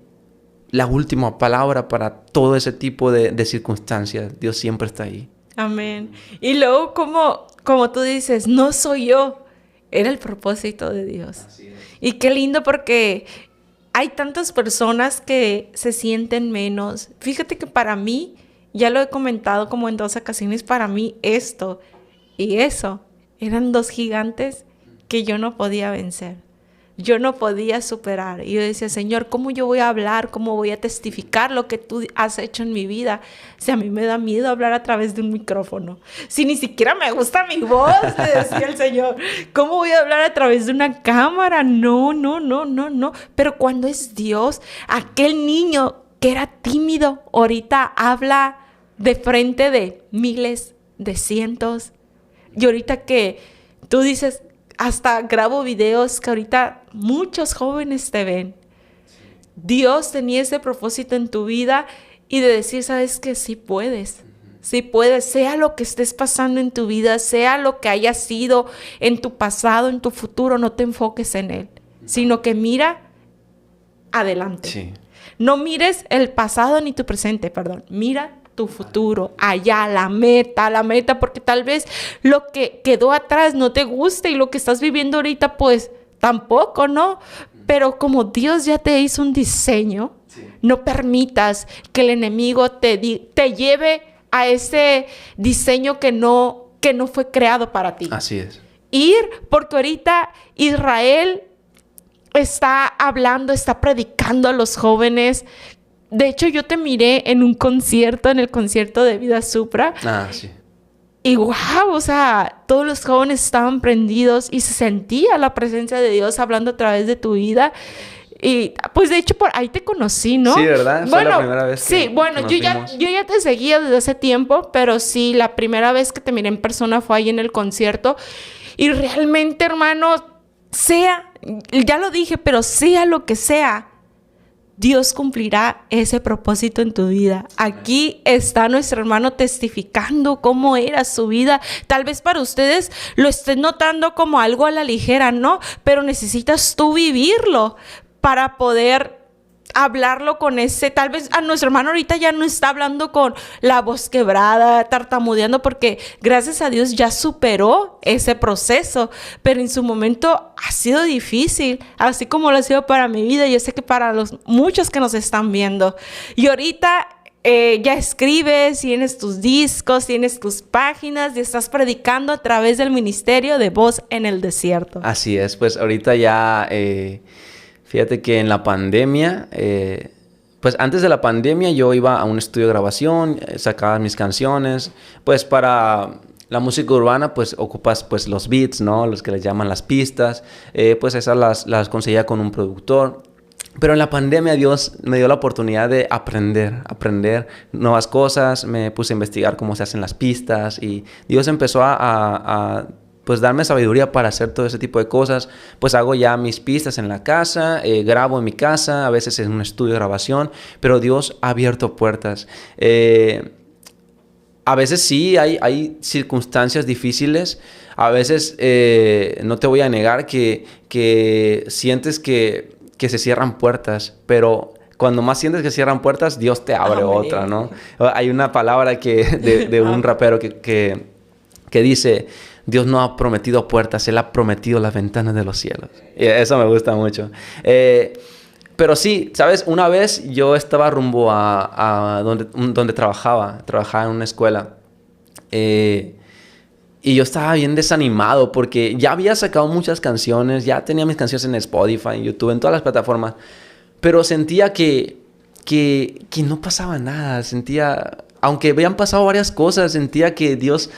la última palabra para todo ese tipo de circunstancias. Dios siempre está ahí. Amén. Y luego, como tú dices, no soy yo, era el propósito de Dios. Y qué lindo, porque hay tantas personas que se sienten menos. Fíjate que para mí, ya lo he comentado como en 2 ocasiones, para mí esto y eso eran 2 gigantes que yo no podía vencer. Yo no podía superar. Y yo decía, Señor, ¿cómo yo voy a hablar? ¿Cómo voy a testificar lo que tú has hecho en mi vida? Si a mí me da miedo hablar a través de un micrófono. Si ni siquiera me gusta mi voz, me decía el Señor. ¿Cómo voy a hablar a través de una cámara? No. Pero cuando es Dios, aquel niño que era tímido, ahorita habla de frente de miles, de cientos. Y ahorita que tú dices, hasta grabo videos que ahorita muchos jóvenes te ven. Dios tenía ese propósito en tu vida y de decir, ¿sabes qué? Sí puedes, sea lo que estés pasando en tu vida, sea lo que haya sido en tu pasado, en tu futuro, no te enfoques en él, sino que mira adelante. Sí. No mires el pasado ni tu presente, mira tu futuro, allá, la meta, porque tal vez lo que quedó atrás no te guste y lo que estás viviendo ahorita, pues tampoco, ¿no? Pero como Dios ya te hizo un diseño, no permitas que el enemigo te lleve a ese diseño que no fue creado para ti. Así es. Porque ahorita Israel está hablando, está predicando a los jóvenes. De hecho, yo te miré en un concierto, en el concierto de Vida Supra. Sí. Y wow, o sea, todos los jóvenes estaban prendidos y se sentía la presencia de Dios hablando a través de tu vida. Y pues de hecho por ahí te conocí, ¿no? Sí, ¿verdad? Fue la primera vez que sí, bueno, yo ya te seguía desde hace tiempo, pero sí, la primera vez que te miré en persona fue ahí en el concierto. Y realmente, hermano, ya lo dije, pero sea lo que sea, Dios cumplirá ese propósito en tu vida. Aquí está nuestro hermano testificando cómo era su vida. Tal vez para ustedes lo estén notando como algo a la ligera, ¿no? Pero necesitas tú vivirlo para poder hablarlo con ese, tal vez a nuestro hermano ahorita ya no está hablando con la voz quebrada, tartamudeando, porque gracias a Dios ya superó ese proceso, pero en su momento ha sido difícil, así como lo ha sido para mi vida. Yo sé que para los muchos que nos están viendo. Y ahorita ya escribes, tienes tus discos, tienes tus páginas y estás predicando a través del ministerio de Voz en el Desierto. Así es, pues ahorita ya... Fíjate que en la pandemia, pues antes de la pandemia yo iba a un estudio de grabación, sacaba mis canciones. Pues para la música urbana pues ocupas pues los beats, ¿no? Los que les llaman las pistas. Pues esas las conseguía con un productor. Pero en la pandemia Dios me dio la oportunidad de aprender nuevas cosas. Me puse a investigar cómo se hacen las pistas y Dios empezó a pues darme sabiduría para hacer todo ese tipo de cosas. Pues hago ya mis pistas en la casa, grabo en mi casa, a veces en un estudio de grabación, pero Dios ha abierto puertas. A veces sí hay circunstancias difíciles, a veces no te voy a negar que sientes que se cierran puertas, pero cuando más sientes que cierran puertas, Dios te abre otra, ¿no? Hay una palabra de un rapero que dice... Dios no ha prometido puertas, Él ha prometido las ventanas de los cielos. Y eso me gusta mucho. Pero sí, ¿sabes? Una vez yo estaba rumbo a donde trabajaba en una escuela. Y yo estaba bien desanimado porque ya había sacado muchas canciones, ya tenía mis canciones en Spotify, en YouTube, en todas las plataformas. Pero sentía que no pasaba nada, aunque habían pasado varias cosas, sentía que Dios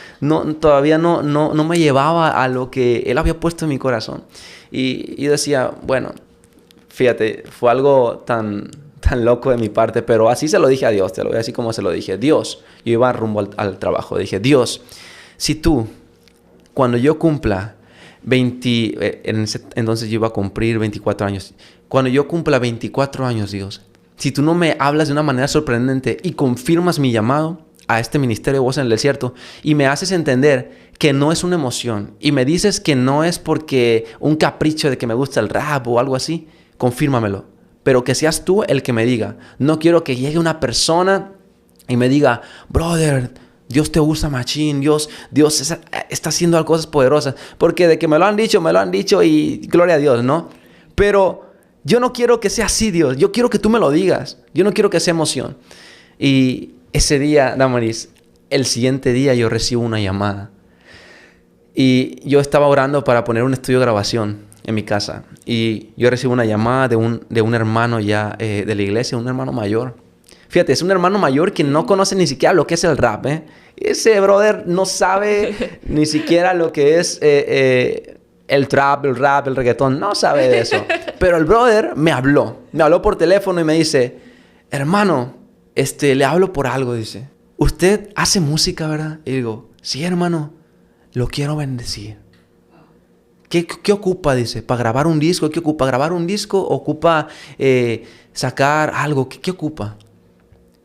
todavía no me llevaba a lo que Él había puesto en mi corazón. Y yo decía, bueno, fíjate, fue algo tan loco de mi parte, pero así se lo dije a Dios, te lo voy a decir como se lo dije. Dios, yo iba rumbo al trabajo, dije, Dios, si tú, cuando yo cumpla entonces yo iba a cumplir 24 años. Cuando yo cumpla 24 años, Dios, si tú no me hablas de una manera sorprendente y confirmas mi llamado a este ministerio de Voz en el Desierto y me haces entender que no es una emoción y me dices que no es porque un capricho de que me gusta el rap o algo así, confírmamelo. Pero que seas tú el que me diga. No quiero que llegue una persona y me diga, brother, Dios te usa machín, Dios está haciendo cosas poderosas. Porque de que me lo han dicho y gloria a Dios, ¿no? Pero yo no quiero que sea así, Dios. Yo quiero que tú me lo digas. Yo no quiero que sea emoción. Y ese día, Damaris, el siguiente día yo recibo una llamada. Y yo estaba orando para poner un estudio de grabación en mi casa. Y yo recibo una llamada de un hermano ya de la iglesia, un hermano mayor. Fíjate, es un hermano mayor que no conoce ni siquiera lo que es el rap, ¿eh? Ese brother no sabe ni siquiera lo que es... el trap, el rap, el reggaetón, no sabe de eso. Pero el brother me habló por teléfono y me dice, hermano, le hablo por algo, dice. ¿Usted hace música, verdad? Y digo, sí, hermano, lo quiero bendecir. ¿Qué ocupa? Dice, ¿para grabar un disco? ¿Qué ocupa? ¿Grabar un disco? ¿Ocupa sacar algo? ¿Qué ocupa?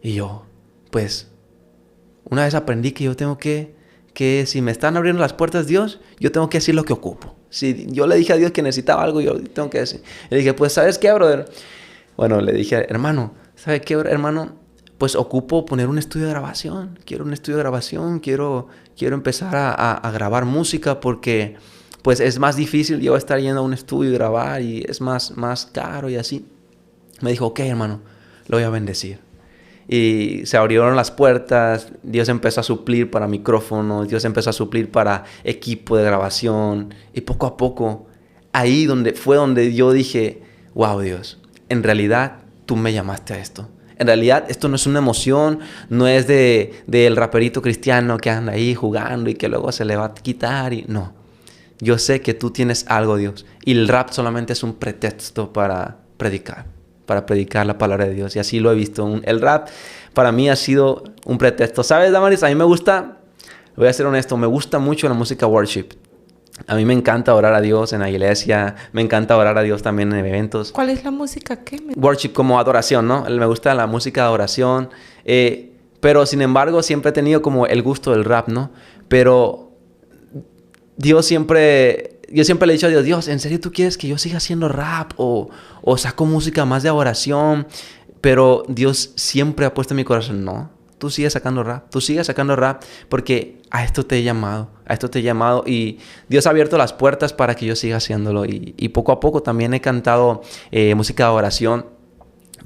Y yo, pues, una vez aprendí que yo tengo que si me están abriendo las puertas Dios, yo tengo que decir lo que ocupo. Si yo le dije a Dios que necesitaba algo, yo tengo que decir. Le dije, pues, ¿sabes qué, brother? Bueno, le dije, hermano, ¿sabes qué, hermano? Pues ocupo poner un estudio de grabación. Quiero un estudio de grabación. Quiero empezar a grabar música porque, pues, es más difícil yo estar yendo a un estudio y grabar y es más caro y así. Me dijo, ok, hermano, lo voy a bendecir. Y se abrieron las puertas, Dios empezó a suplir para micrófonos, Dios empezó a suplir para equipo de grabación. Y poco a poco, ahí fue donde yo dije, wow, Dios, en realidad tú me llamaste a esto. En realidad esto no es una emoción, no es del raperito cristiano que anda ahí jugando y que luego se le va a quitar. No, yo sé que tú tienes algo, Dios. Y el rap solamente es un pretexto para predicar la palabra de Dios. Y así lo he visto. El rap para mí ha sido un pretexto. ¿Sabes, Damaris? A mí me gusta, voy a ser honesto, me gusta mucho la música worship. A mí me encanta orar a Dios en la iglesia, me encanta orar a Dios también en eventos. ¿Cuál es la música que Worship como adoración, ¿no? Me gusta la música de adoración, pero sin embargo siempre he tenido como el gusto del rap, ¿no? Pero yo siempre le he dicho a Dios, Dios, ¿en serio tú quieres que yo siga haciendo rap o saco música más de adoración? Pero Dios siempre ha puesto en mi corazón, no, tú sigues sacando rap porque a esto te he llamado y Dios ha abierto las puertas para que yo siga haciéndolo y poco a poco también he cantado música de adoración,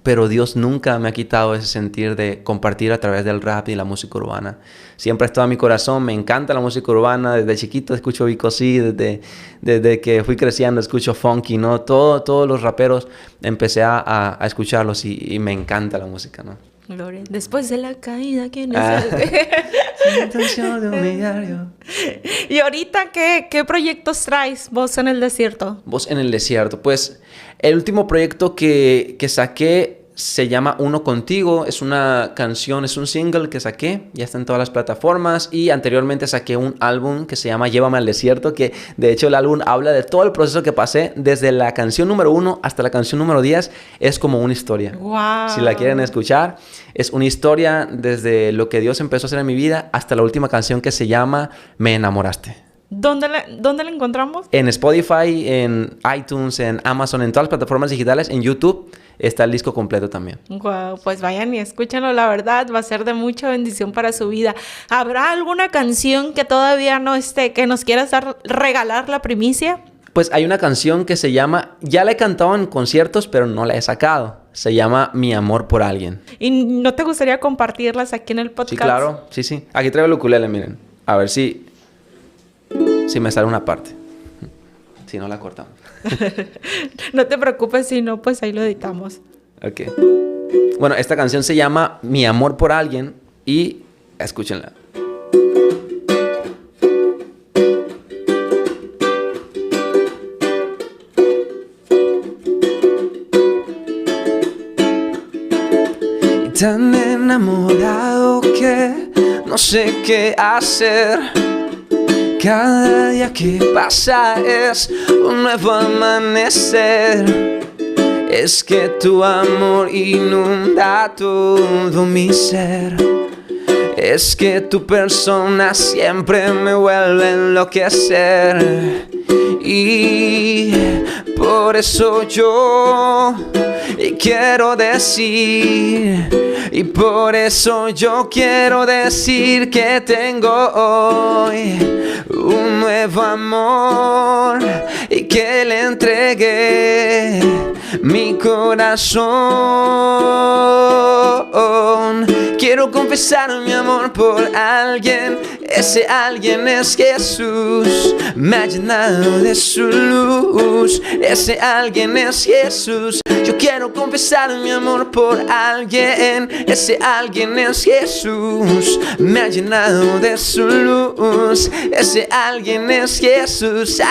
pero Dios nunca me ha quitado ese sentir de compartir a través del rap y la música urbana. Siempre ha estado en mi corazón, me encanta la música urbana, desde chiquito escucho Vico C, desde que fui creciendo escucho funky, ¿no? Todos los raperos empecé a escucharlos y me encanta la música, ¿no? Gloria. Después de la caída, ¿quién es Sin intención de humillar. Y ahorita, ¿qué proyectos traes vos en el desierto? Vos en el desierto. Pues el último proyecto que saqué se llama Uno Contigo. Es una canción, es un single que saqué. Ya está en todas las plataformas. Y anteriormente saqué un álbum que se llama Llévame al Desierto. Que de hecho el álbum habla de todo el proceso que pasé. Desde la canción número 1 hasta la canción número 10. Es como una historia. Wow. Si la quieren escuchar. Es una historia desde lo que Dios empezó a hacer en mi vida hasta la última canción que se llama Me Enamoraste. ¿Dónde la encontramos? En Spotify, en iTunes, en Amazon, en todas las plataformas digitales, en YouTube está el disco completo también. Wow, pues vayan y escúchenlo, la verdad va a ser de mucha bendición para su vida. ¿Habrá alguna canción que todavía no esté, que nos quieras regalar la primicia? Pues hay una canción que se llama, ya la he cantado en conciertos, pero no la he sacado. Se llama Mi Amor por Alguien. ¿Y no te gustaría compartirlas aquí en el podcast? Sí, claro, sí. Aquí traigo el ukulele, miren. A ver si me sale una parte. Si no, la cortamos. No te preocupes, si no, pues ahí lo editamos. Ok. Bueno, esta canción se llama Mi Amor por Alguien y escúchenla. Tan enamorado que no sé qué hacer. Cada día que pasa es un nuevo amanecer. Es que tu amor inunda todo mi ser. Es que tu persona siempre me vuelve a enloquecer. Y por eso yo quiero decir, y por eso yo quiero decir que tengo hoy un nuevo amor y que le entregué mi corazón. Quiero confesar mi amor por alguien, ese alguien es Jesús, me ha llenado de su luz, ese alguien es Jesús. Yo quiero confesar mi amor por alguien, ese alguien es Jesús, me ha llenado de su luz, ese alguien es Jesús.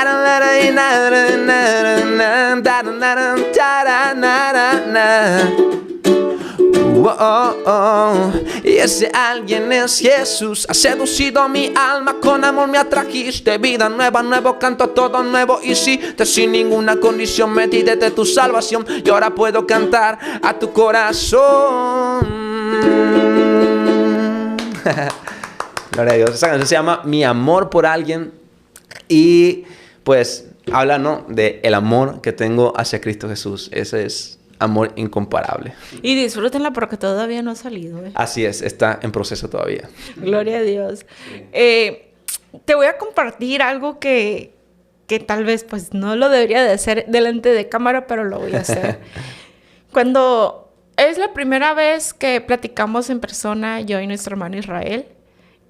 Y ese alguien es Jesús. Has seducido mi alma, con amor me atrajiste. Vida nueva, nuevo canto, todo nuevo hiciste. Sin ninguna condición me di de tu salvación. Y ahora puedo cantar a tu corazón. Gloria a Dios. Esa canción se llama Mi Amor por Alguien. Y pues habla, ¿no?, de el amor que tengo hacia Cristo Jesús. Ese es amor incomparable. Y disfrútenla porque todavía no ha salido. Así es, está en proceso todavía. Gloria a Dios. Te voy a compartir algo que tal vez pues no lo debería de hacer delante de cámara, pero lo voy a hacer. Cuando es la primera vez que platicamos en persona, yo y nuestro hermano Israel,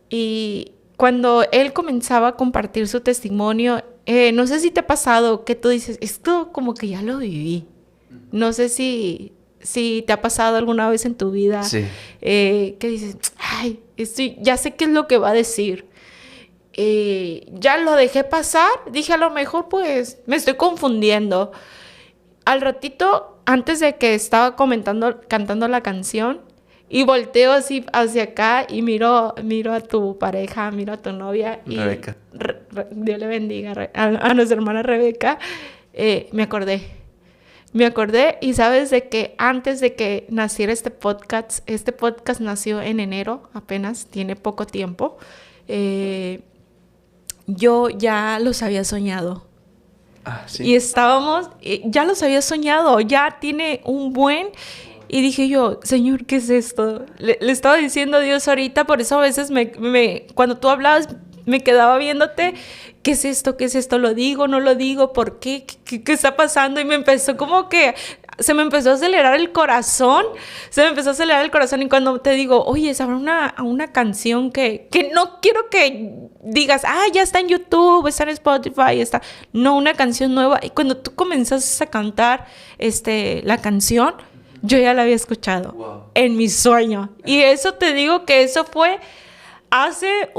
y cuando él comenzaba a compartir su testimonio, no sé si te ha pasado que tú dices, esto como que ya lo viví. No sé si te ha pasado alguna vez en tu vida, sí, que dices, ay, ya sé qué es lo que va a decir. Ya lo dejé pasar, dije a lo mejor pues me estoy confundiendo. Al ratito, antes de que estaba cantando la canción, Y volteo así hacia acá y miro a tu pareja, miro a tu novia. Y Rebeca. Dios le bendiga a nuestra hermana Rebeca. Me acordé y sabes de que antes de que naciera este podcast nació en enero, apenas tiene poco tiempo. Yo ya los había soñado. Sí. Y ya los había soñado, ya tiene un buen... Y dije yo, Señor, ¿qué es esto? Le estaba diciendo a Dios ahorita, por eso a veces cuando tú hablabas, me quedaba viéndote, ¿qué es esto? ¿Qué es esto? ¿Lo digo? ¿No lo digo? ¿Por qué? ¿Qué está pasando? Y se me empezó a acelerar el corazón. Y cuando te digo, oye, habrá una canción que no quiero que digas, ya está en YouTube, está en Spotify, está... No, una canción nueva. Y cuando tú comenzaste a cantar la canción, yo ya la había escuchado en mi sueño. Y eso te digo que eso fue hace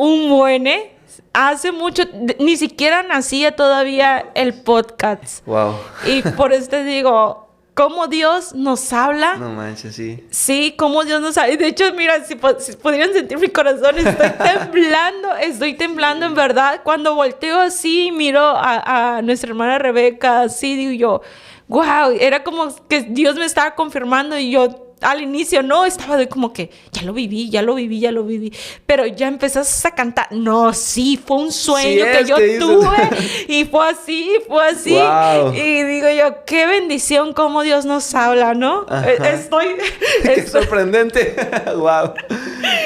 hace mucho, ni siquiera nacía todavía el podcast. Wow. Y por eso te digo, cómo Dios nos habla. No manches, sí. Sí, cómo Dios nos habla. Y de hecho, mira, si pudieran sentir mi corazón, estoy temblando en verdad. Cuando volteo así, miro a nuestra hermana Rebeca, así digo yo, wow, era como que Dios me estaba confirmando y yo al inicio no, estaba de como que ya lo viví, pero ya empezaste a cantar. No, sí, fue un sueño que yo tuve y fue así. Wow. Y digo yo, qué bendición cómo Dios nos habla, ¿no? Qué sorprendente. Wow.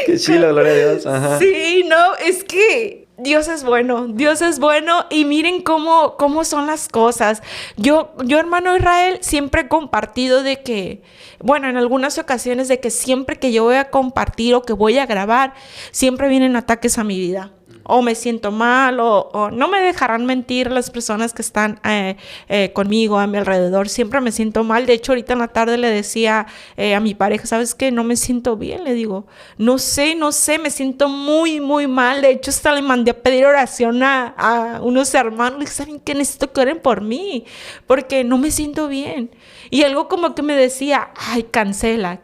Qué chido, gloria a Dios. Ajá. Sí, no, es que Dios es bueno y miren cómo son las cosas. Yo, hermano Israel, siempre he compartido de que, bueno, en algunas ocasiones de que siempre que yo voy a compartir o que voy a grabar, siempre vienen ataques a mi vida. O me siento mal, o no me dejarán mentir las personas que están conmigo, a mi alrededor. Siempre me siento mal. De hecho, ahorita en la tarde le decía a mi pareja, ¿sabes qué? No me siento bien, le digo. No sé, me siento muy, muy mal. De hecho, hasta le mandé a pedir oración a unos hermanos. Le dije, ¿saben qué? Necesito que oren por mí, porque no me siento bien. Y algo como que me decía, ay, cancela.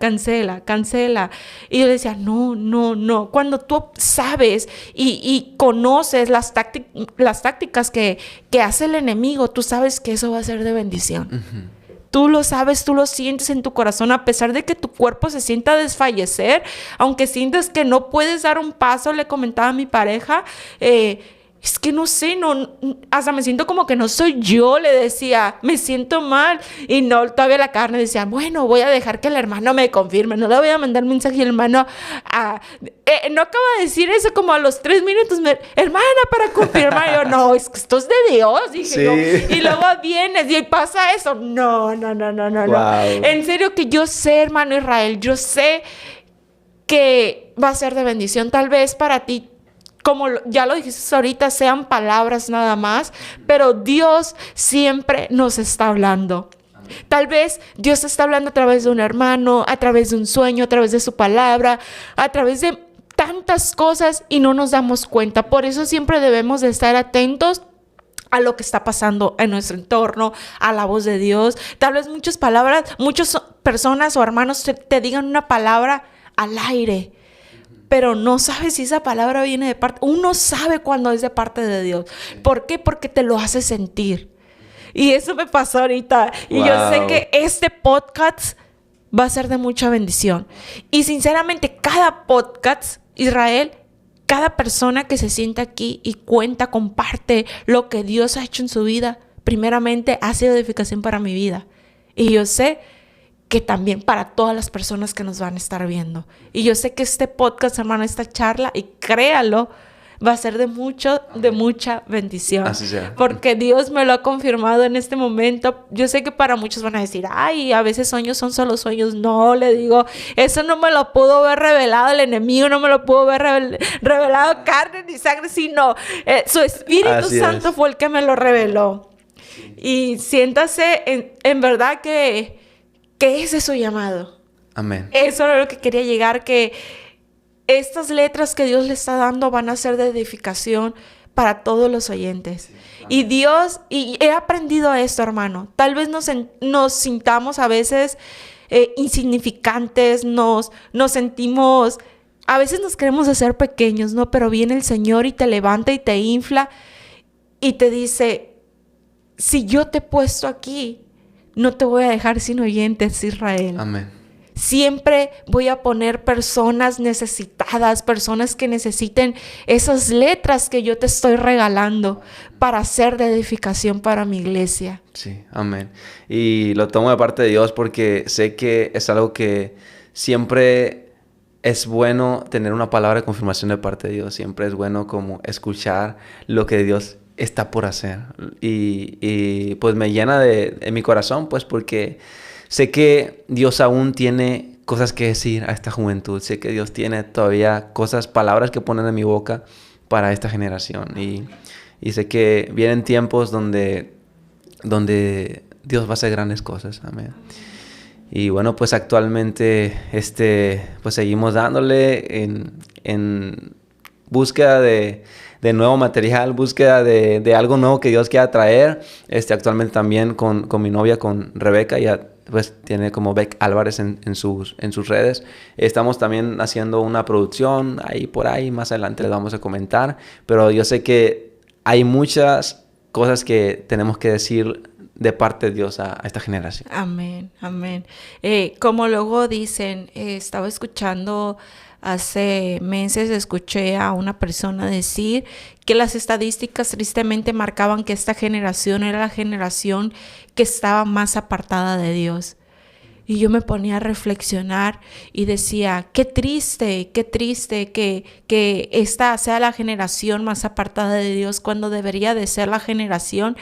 Y yo decía, no. Cuando tú sabes y conoces las tácticas que hace el enemigo, tú sabes que eso va a ser de bendición. Uh-huh. Tú lo sabes, tú lo sientes en tu corazón, a pesar de que tu cuerpo se sienta a desfallecer, aunque sientas que no puedes dar un paso. Le comentaba a mi pareja, es que no sé, hasta me siento como que no soy yo, le decía, me siento mal. Y no, todavía la carne decía, bueno, voy a dejar que el hermano me confirme, no le voy a mandar mensaje al hermano. No acaba de decir eso como a los 3 minutos, hermana, para confirmar. Yo, no, es que esto es de Dios, dije sí. Yo. Y luego vienes y pasa eso. No. Wow. En serio que yo sé, hermano Israel, yo sé que va a ser de bendición. Tal vez para ti, como ya lo dijiste ahorita, sean palabras nada más, pero Dios siempre nos está hablando. Tal vez Dios está hablando a través de un hermano, a través de un sueño, a través de su palabra, a través de tantas cosas y no nos damos cuenta. Por eso siempre debemos de estar atentos a lo que está pasando en nuestro entorno, a la voz de Dios. Tal vez muchas personas o hermanos te digan una palabra al aire, pero no sabes si esa palabra viene de parte. Uno sabe cuando es de parte de Dios. ¿Por qué? Porque te lo hace sentir. Y eso me pasó ahorita. Y wow. Yo sé que este podcast va a ser de mucha bendición. Y sinceramente, cada podcast, Israel, cada persona que se sienta aquí y comparte lo que Dios ha hecho en su vida, primeramente ha sido edificación para mi vida. Y yo sé que también para todas las personas que nos van a estar viendo. Y yo sé que este podcast, hermano, esta charla, y créalo, va a ser de mucha bendición. Así sea. Porque Dios me lo ha confirmado en este momento. Yo sé que para muchos van a decir, ay, a veces sueños son solo sueños. No, le digo, eso no me lo pudo ver revelado el enemigo, no me lo pudo ver revelado carne ni sangre, sino su Espíritu Santo fue el que me lo reveló. Y siéntase en verdad que ese es su llamado. Amén. Eso era lo que quería llegar, que estas letras que Dios le está dando van a ser de edificación para todos los oyentes. Sí, y he aprendido esto, hermano. Tal vez nos sintamos a veces insignificantes, nos sentimos, a veces nos queremos hacer pequeños, ¿no? Pero viene el Señor y te levanta y te infla y te dice, si yo te he puesto aquí, no te voy a dejar sin oyentes, Israel. Amén. Siempre voy a poner personas necesitadas, personas que necesiten esas letras que yo te estoy regalando para ser de edificación para mi iglesia. Sí, amén. Y lo tomo de parte de Dios porque sé que es algo que siempre es bueno tener una palabra de confirmación de parte de Dios. Siempre es bueno como escuchar lo que Dios está por hacer. Y pues me llena en mi corazón, pues porque sé que Dios aún tiene cosas que decir a esta juventud. Sé que Dios tiene todavía palabras que poner en mi boca para esta generación. Y sé que vienen tiempos donde Dios va a hacer grandes cosas. Amén. Y bueno, pues actualmente pues seguimos dándole en búsqueda de nuevo material, búsqueda de algo nuevo que Dios quiera traer. Actualmente también con mi novia, con Rebeca, ya pues tiene como Beck Álvarez en sus redes. Estamos también haciendo una producción ahí por ahí, más adelante les vamos a comentar, pero yo sé que hay muchas cosas que tenemos que decir de parte de Dios a esta generación. Amén, amén. Como luego dicen, estaba escuchando hace meses, escuché a una persona decir que las estadísticas tristemente marcaban que esta generación era la generación que estaba más apartada de Dios. Y yo me ponía a reflexionar y decía, qué triste que esta sea la generación más apartada de Dios cuando debería de ser la generación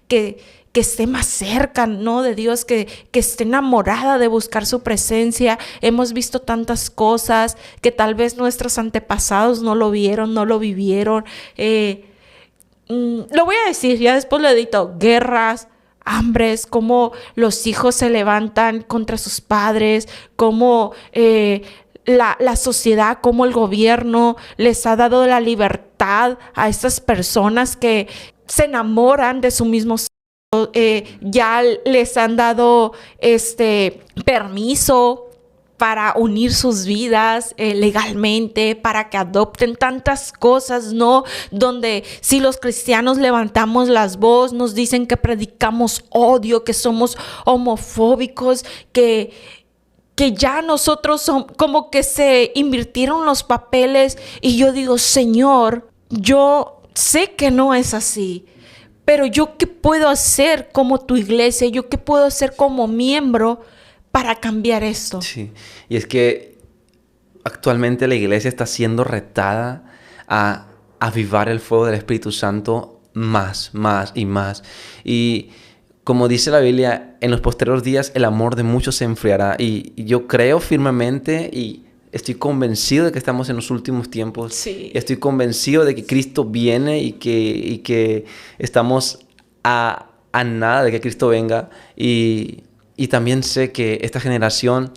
que esté más cerca, ¿no? De Dios, que esté enamorada de buscar su presencia. Hemos visto tantas cosas que tal vez nuestros antepasados no lo vieron, no lo vivieron. Lo voy a decir, ya después lo edito, guerras, hambres, cómo los hijos se levantan contra sus padres, cómo la sociedad, cómo el gobierno les ha dado la libertad a estas personas que se enamoran de su mismo ya les han dado permiso para unir sus vidas legalmente, para que adopten tantas cosas, ¿no? Donde si los cristianos levantamos las voces, nos dicen que predicamos odio, que somos homofóbicos, que ya nosotros como que se invirtieron los papeles. Y yo digo, Señor, yo sé que no es así. Pero yo, ¿qué puedo hacer como tu iglesia? ¿Yo qué puedo hacer como miembro para cambiar esto? Sí, y es que actualmente la iglesia está siendo retada a avivar el fuego del Espíritu Santo más y más. Y como dice la Biblia, en los posteriores días el amor de muchos se enfriará. Y yo creo firmemente y estoy convencido de que estamos en los últimos tiempos. Sí. Estoy convencido de que Cristo viene y que estamos a nada de que Cristo venga. Y también sé que esta generación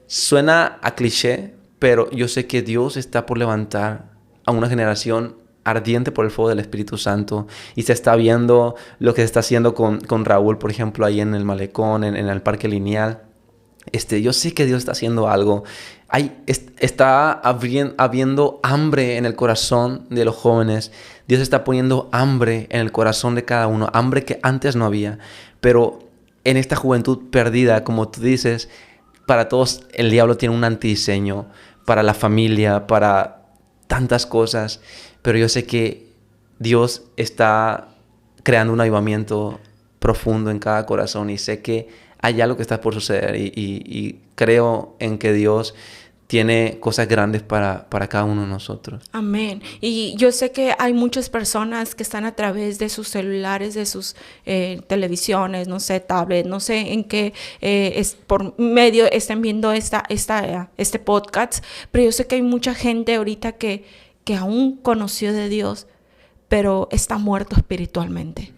suena a cliché, pero yo sé que Dios está por levantar a una generación ardiente por el fuego del Espíritu Santo. Y se está viendo lo que se está haciendo con Raúl, por ejemplo, ahí en el Malecón, en el Parque Lineal. Yo sé que Dios está haciendo algo. Está habiendo hambre en el corazón de los jóvenes. Dios está poniendo hambre en el corazón de cada uno. Hambre que antes no había. Pero en esta juventud perdida, como tú dices, para todos el diablo tiene un antidiseño. Para la familia, para tantas cosas. Pero yo sé que Dios está creando un avivamiento profundo en cada corazón. Y sé que hay algo que está por suceder y creo en que Dios tiene cosas grandes para cada uno de nosotros. Amén. Y yo sé que hay muchas personas que están a través de sus celulares, de sus televisiones, no sé, tablet, no sé en qué por medio estén viendo este podcast, pero yo sé que hay mucha gente ahorita que aún conoció de Dios, pero está muerto espiritualmente.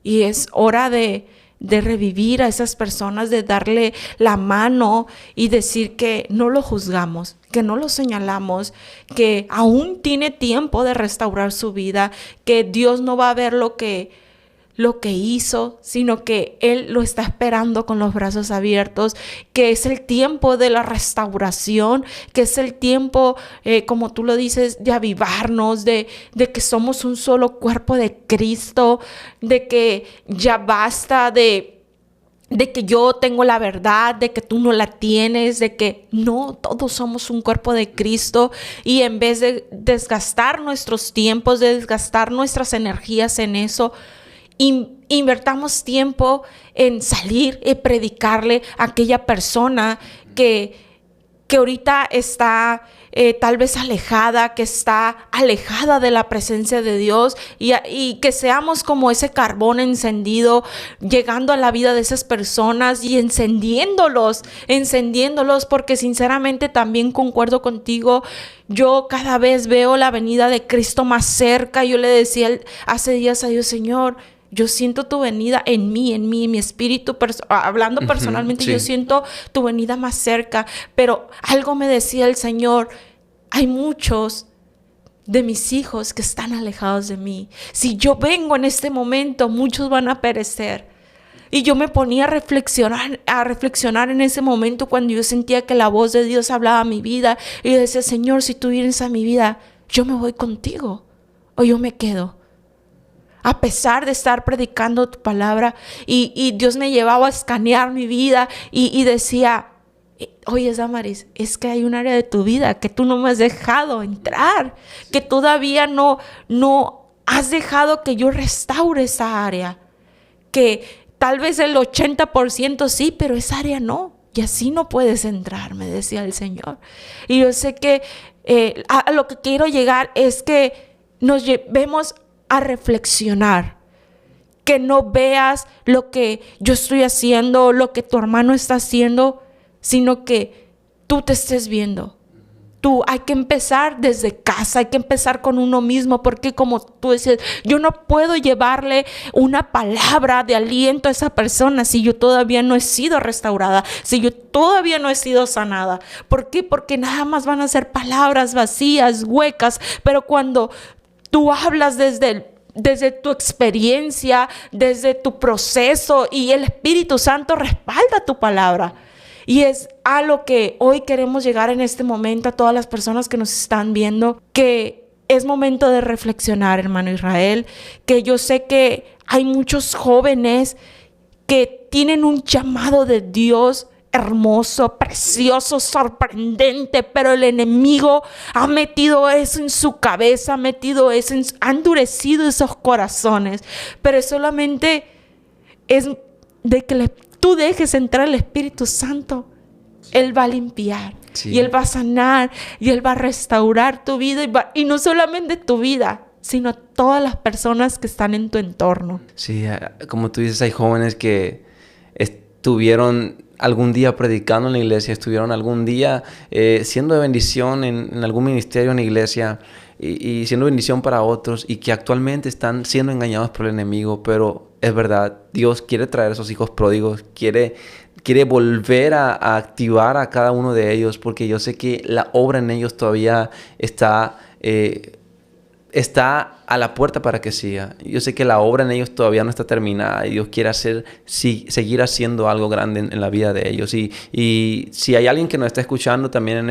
Y es hora de revivir a esas personas, de darle la mano y decir que no lo juzgamos, que no lo señalamos, que aún tiene tiempo de restaurar su vida, que Dios no va a ver lo que lo que hizo, sino que Él lo está esperando con los brazos abiertos, que es el tiempo de la restauración, que es el tiempo, como tú lo dices, de avivarnos, de que somos un solo cuerpo de Cristo, de que ya basta de que yo tengo la verdad, de que tú no la tienes, de que no, todos somos un cuerpo de Cristo, y en vez de desgastar nuestros tiempos, de desgastar nuestras energías en eso, invertamos tiempo en salir y predicarle a aquella persona que ahorita está tal vez alejada, que está alejada de la presencia de Dios, y que seamos como ese carbón encendido, llegando a la vida de esas personas y encendiéndolos, porque sinceramente también concuerdo contigo. Yo cada vez veo la venida de Cristo más cerca. Yo le decía hace días a Dios: Señor, yo siento tu venida en mi espíritu, hablando personalmente, sí. Yo siento tu venida más cerca. Pero algo me decía el Señor: hay muchos de mis hijos que están alejados de mí. Si yo vengo en este momento, muchos van a perecer. Y yo me ponía a reflexionar en ese momento, cuando yo sentía que la voz de Dios hablaba a mi vida. Y yo decía: Señor, si tú vienes a mi vida, yo me voy contigo o yo me quedo. A pesar de estar predicando tu palabra, y Dios me llevaba a escanear mi vida y decía: oye, Damaris, es que hay un área de tu vida que tú no me has dejado entrar, que todavía no has dejado que yo restaure esa área, que tal vez el 80% sí, pero esa área no, y así no puedes entrar, me decía el Señor. Y yo sé que a lo que quiero llegar es que nos llevemos a reflexionar, que no veas lo que yo estoy haciendo, lo que tu hermano está haciendo, sino que tú te estés viendo. Hay que empezar desde casa, hay que empezar con uno mismo, porque como tú decías, yo no puedo llevarle una palabra de aliento a esa persona si yo todavía no he sido restaurada, si yo todavía no he sido sanada. ¿Por qué? Porque nada más van a ser palabras vacías, huecas, pero cuando tú hablas desde tu experiencia, desde tu proceso, y el Espíritu Santo respalda tu palabra. Y es a lo que hoy queremos llegar en este momento a todas las personas que nos están viendo, que es momento de reflexionar, hermano Israel, que yo sé que hay muchos jóvenes que tienen un llamado de Dios hermoso, precioso, sorprendente, pero el enemigo ha metido eso en su cabeza, ha endurecido esos corazones. Pero solamente es de que tú dejes entrar el Espíritu Santo. Él va a limpiar, y Él va a sanar, y Él va a restaurar tu vida, y no solamente tu vida, sino todas las personas que están en tu entorno. Sí, como tú dices, hay jóvenes que estuvieron algún día predicando en la iglesia, estuvieron algún día siendo de bendición en algún ministerio en la iglesia y siendo bendición para otros, y que actualmente están siendo engañados por el enemigo. Pero es verdad, Dios quiere traer a esos hijos pródigos, quiere volver a activar a cada uno de ellos, porque yo sé que la obra en ellos todavía está a la puerta para que siga. Yo sé que la obra en ellos todavía no está terminada, y Dios quiere seguir haciendo algo grande en la vida de ellos. Y si hay alguien que nos está escuchando también en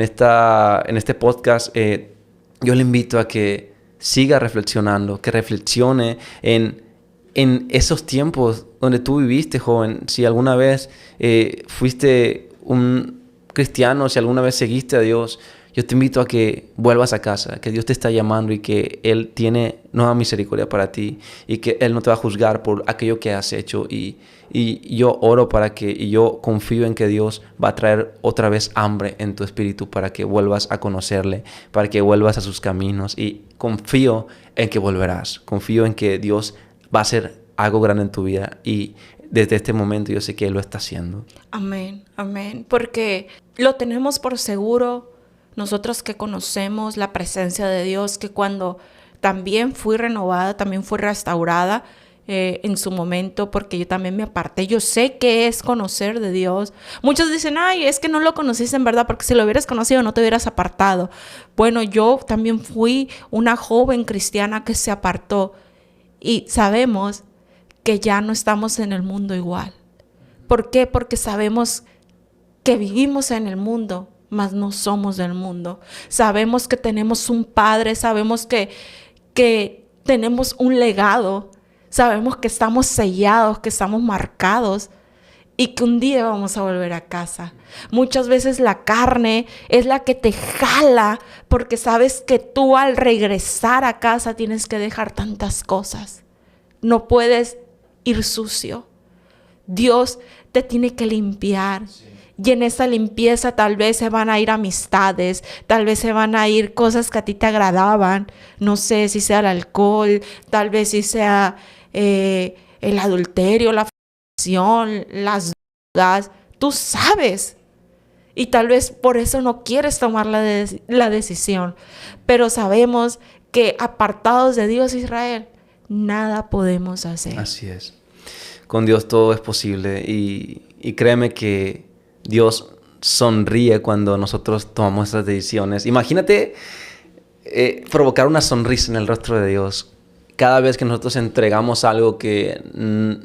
este podcast, yo le invito a que siga reflexionando, que reflexione en esos tiempos donde tú viviste, joven. Si alguna vez fuiste un cristiano, si alguna vez seguiste a Dios, yo te invito a que vuelvas a casa, que Dios te está llamando y que Él tiene nueva misericordia para ti, y que Él no te va a juzgar por aquello que has hecho. Y yo oro y yo confío en que Dios va a traer otra vez hambre en tu espíritu para que vuelvas a conocerle, para que vuelvas a sus caminos, y confío en que volverás. Confío en que Dios va a hacer algo grande en tu vida, y desde este momento yo sé que Él lo está haciendo. Amén, amén, porque lo tenemos por seguro. Nosotros que conocemos la presencia de Dios, que cuando también fui renovada, también fui restaurada en su momento, porque yo también me aparté. Yo sé que es conocer de Dios. Muchos dicen: ay, es que no lo conociste en verdad, porque si lo hubieras conocido no te hubieras apartado. Bueno, yo también fui una joven cristiana que se apartó. Y sabemos que ya no estamos en el mundo igual. ¿Por qué? Porque sabemos que vivimos en el mundo, mas no somos del mundo. Sabemos que tenemos un Padre, sabemos que tenemos un legado, sabemos que estamos sellados, que estamos marcados y que un día vamos a volver a casa. Muchas veces la carne es la que te jala porque sabes que tú al regresar a casa tienes que dejar tantas cosas. No puedes ir sucio. Dios te tiene que limpiar. Sí. Y en esa limpieza tal vez se van a ir amistades, tal vez se van a ir cosas que a ti te agradaban. No sé si sea el alcohol, tal vez si sea el adulterio, la fornicación, las drogas. Tú sabes. Y tal vez por eso no quieres tomar la decisión. Pero sabemos que apartados de Dios, Israel, nada podemos hacer. Así es. Con Dios todo es posible. Y créeme que Dios sonríe cuando nosotros tomamos esas decisiones. Imagínate provocar una sonrisa en el rostro de Dios. Cada vez que nosotros entregamos algo que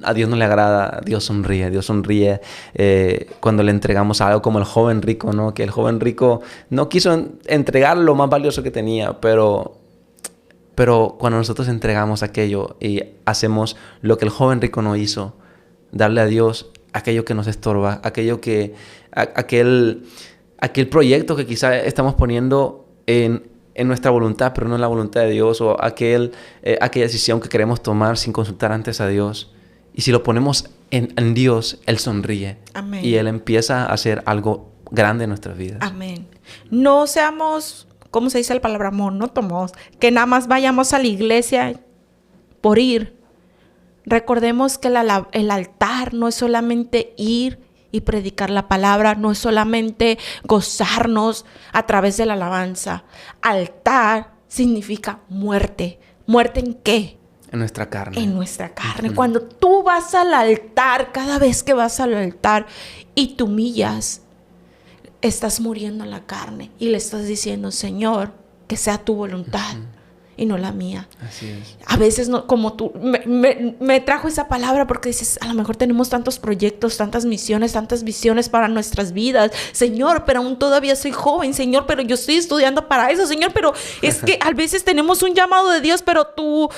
a Dios no le agrada, Dios sonríe. Dios sonríe cuando le entregamos algo como el joven rico, ¿no? Que el joven rico no quiso entregar lo más valioso que tenía, pero cuando nosotros entregamos aquello y hacemos lo que el joven rico no hizo, darle a Dios aquello que nos estorba, aquel proyecto que quizá estamos poniendo en nuestra voluntad, pero no en la voluntad de Dios, o aquella decisión que queremos tomar sin consultar antes a Dios. Y si lo ponemos en Dios, Él sonríe. Amén. Y Él empieza a hacer algo grande en nuestras vidas. Amén. No seamos, ¿cómo se dice la palabra monótonos? Que nada más vayamos a la iglesia por ir. Recordemos que el altar no es solamente ir y predicar la palabra, no es solamente gozarnos a través de la alabanza. Altar significa muerte. ¿Muerte en qué? En nuestra carne. En nuestra carne. Cuando tú vas al altar, cada vez que vas al altar y te humillas, estás muriendo en la carne y le estás diciendo, Señor, que sea tu voluntad. Y no la mía. Así es. A veces, no, como tú, me trajo esa palabra porque dices, a lo mejor tenemos tantos proyectos, tantas misiones, tantas visiones para nuestras vidas. Señor, pero aún todavía soy joven. Señor, pero yo estoy estudiando para eso. Señor, pero es que a veces tenemos un llamado de Dios, pero tú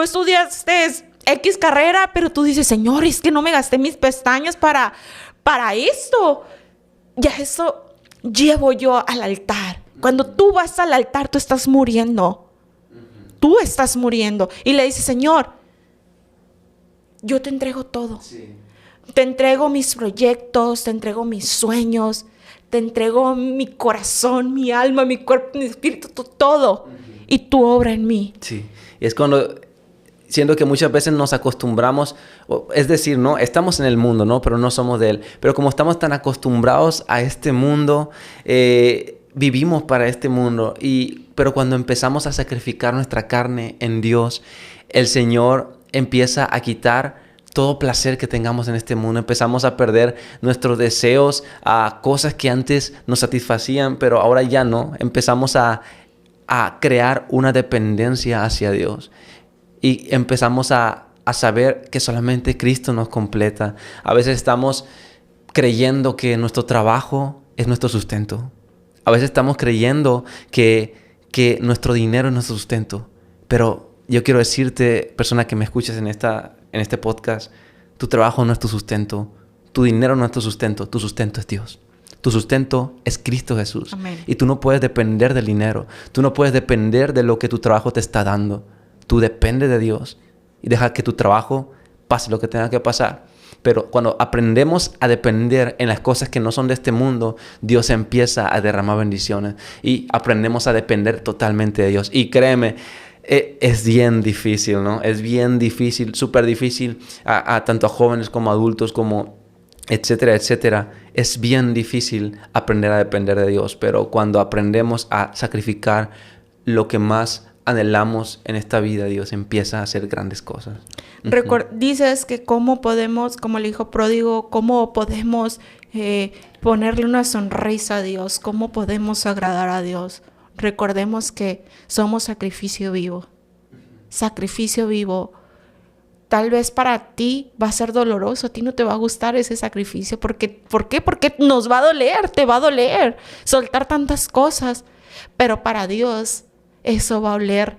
estudiaste X carrera, pero tú dices, Señor, es que no me gasté mis pestañas para esto. Ya eso llevo yo al altar. Cuando tú vas al altar, tú estás muriendo. Tú estás muriendo. Y le dices, Señor, yo te entrego todo. Sí. Te entrego mis proyectos, te entrego mis sueños, te entrego mi corazón, mi alma, mi cuerpo, mi espíritu, todo. Y tu obra en mí. Sí. Y es cuando siento que muchas veces nos acostumbramos, es decir, ¿no? Estamos en el mundo, ¿no? Pero no somos de él. Pero como estamos tan acostumbrados a este mundo, vivimos para este mundo. Pero cuando empezamos a sacrificar nuestra carne en Dios, el Señor empieza a quitar todo placer que tengamos en este mundo. Empezamos a perder nuestros deseos a cosas que antes nos satisfacían, pero ahora ya no. Empezamos a crear una dependencia hacia Dios. Y empezamos a saber que solamente Cristo nos completa. A veces estamos creyendo que nuestro trabajo es nuestro sustento. A veces estamos creyendo que nuestro dinero es nuestro sustento. Pero yo quiero decirte, persona que me escuchas en este podcast, tu trabajo no es tu sustento. Tu dinero no es tu sustento. Tu sustento es Dios. Tu sustento es Cristo Jesús. Amén. Y tú no puedes depender del dinero. Tú no puedes depender de lo que tu trabajo te está dando. Tú dependes de Dios y deja que tu trabajo pase lo que tenga que pasar. Pero cuando aprendemos a depender en las cosas que no son de este mundo, Dios empieza a derramar bendiciones y aprendemos a depender totalmente de Dios. Y créeme, es bien difícil, ¿no? Es bien difícil, súper difícil, tanto a jóvenes como a adultos, como etcétera, etcétera. Es bien difícil aprender a depender de Dios, pero cuando aprendemos a sacrificar lo que más anhelamos en esta vida, Dios empieza a hacer grandes cosas. Dices que cómo podemos, como el hijo pródigo, cómo podemos ponerle una sonrisa a Dios, cómo podemos agradar a Dios. Recordemos que somos sacrificio vivo. Sacrificio vivo tal vez para ti va a ser doloroso, a ti no te va a gustar ese sacrificio. ¿Por qué? Porque nos va a doler, te va a doler soltar tantas cosas. Pero para Dios eso va a oler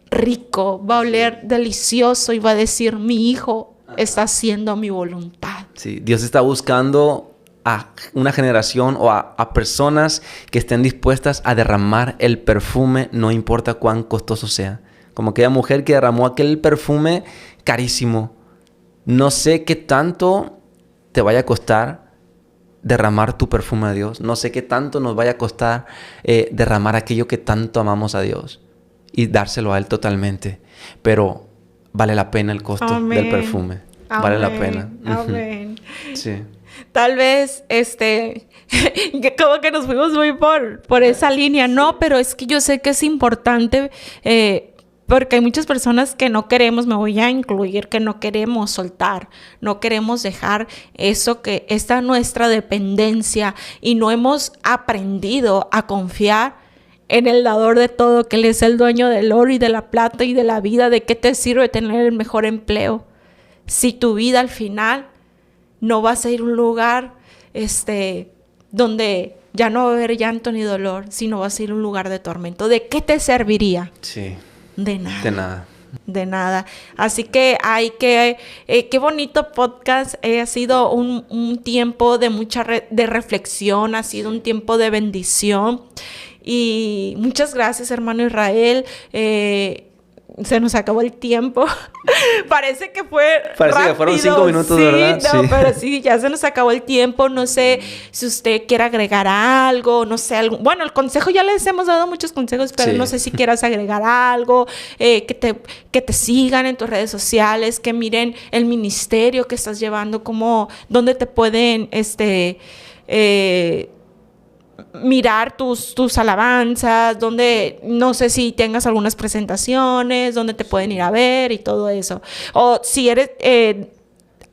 rico, va a oler delicioso y va a decir, mi hijo está haciendo mi voluntad. Sí, Dios está buscando a una generación o a personas que estén dispuestas a derramar el perfume, no importa cuán costoso sea. Como aquella mujer que derramó aquel perfume carísimo. No sé qué tanto te vaya a costar derramar tu perfume a Dios. No sé qué tanto nos vaya a costar derramar aquello que tanto amamos a Dios y dárselo a Él totalmente. Pero vale la pena el costo del perfume. Vale la pena. Amén. Sí. Tal vez, como que nos fuimos muy por esa línea. No, pero es que yo sé que es importante, porque hay muchas personas que no queremos, me voy a incluir, que no queremos soltar, no queremos dejar eso, que esta nuestra dependencia, y no hemos aprendido a confiar en el dador de todo, que Él es el dueño del oro y de la plata y de la vida. ¿De qué te sirve tener el mejor empleo si tu vida al final no vas a ir a un lugar donde ya no va a haber llanto ni dolor, sino vas a ir a un lugar de tormento? ¿De qué te serviría? Sí. De nada. De nada. De nada. Así que qué bonito podcast. Ha sido un tiempo de mucha de reflexión, ha sido un tiempo de bendición. Y muchas gracias, hermano Israel. Se nos acabó el tiempo. Parece que fueron 5 minutos, sí, ¿verdad? No, sí. Pero sí, ya se nos acabó el tiempo. No sé si usted quiere agregar algo, no sé, algo. Bueno, el consejo, ya les hemos dado muchos consejos, pero no sé si quieras agregar algo, que te sigan en tus redes sociales, que miren el ministerio que estás llevando, dónde te pueden, mirar tus alabanzas, donde no sé si tengas algunas presentaciones, donde te pueden ir a ver y todo eso. O si eres,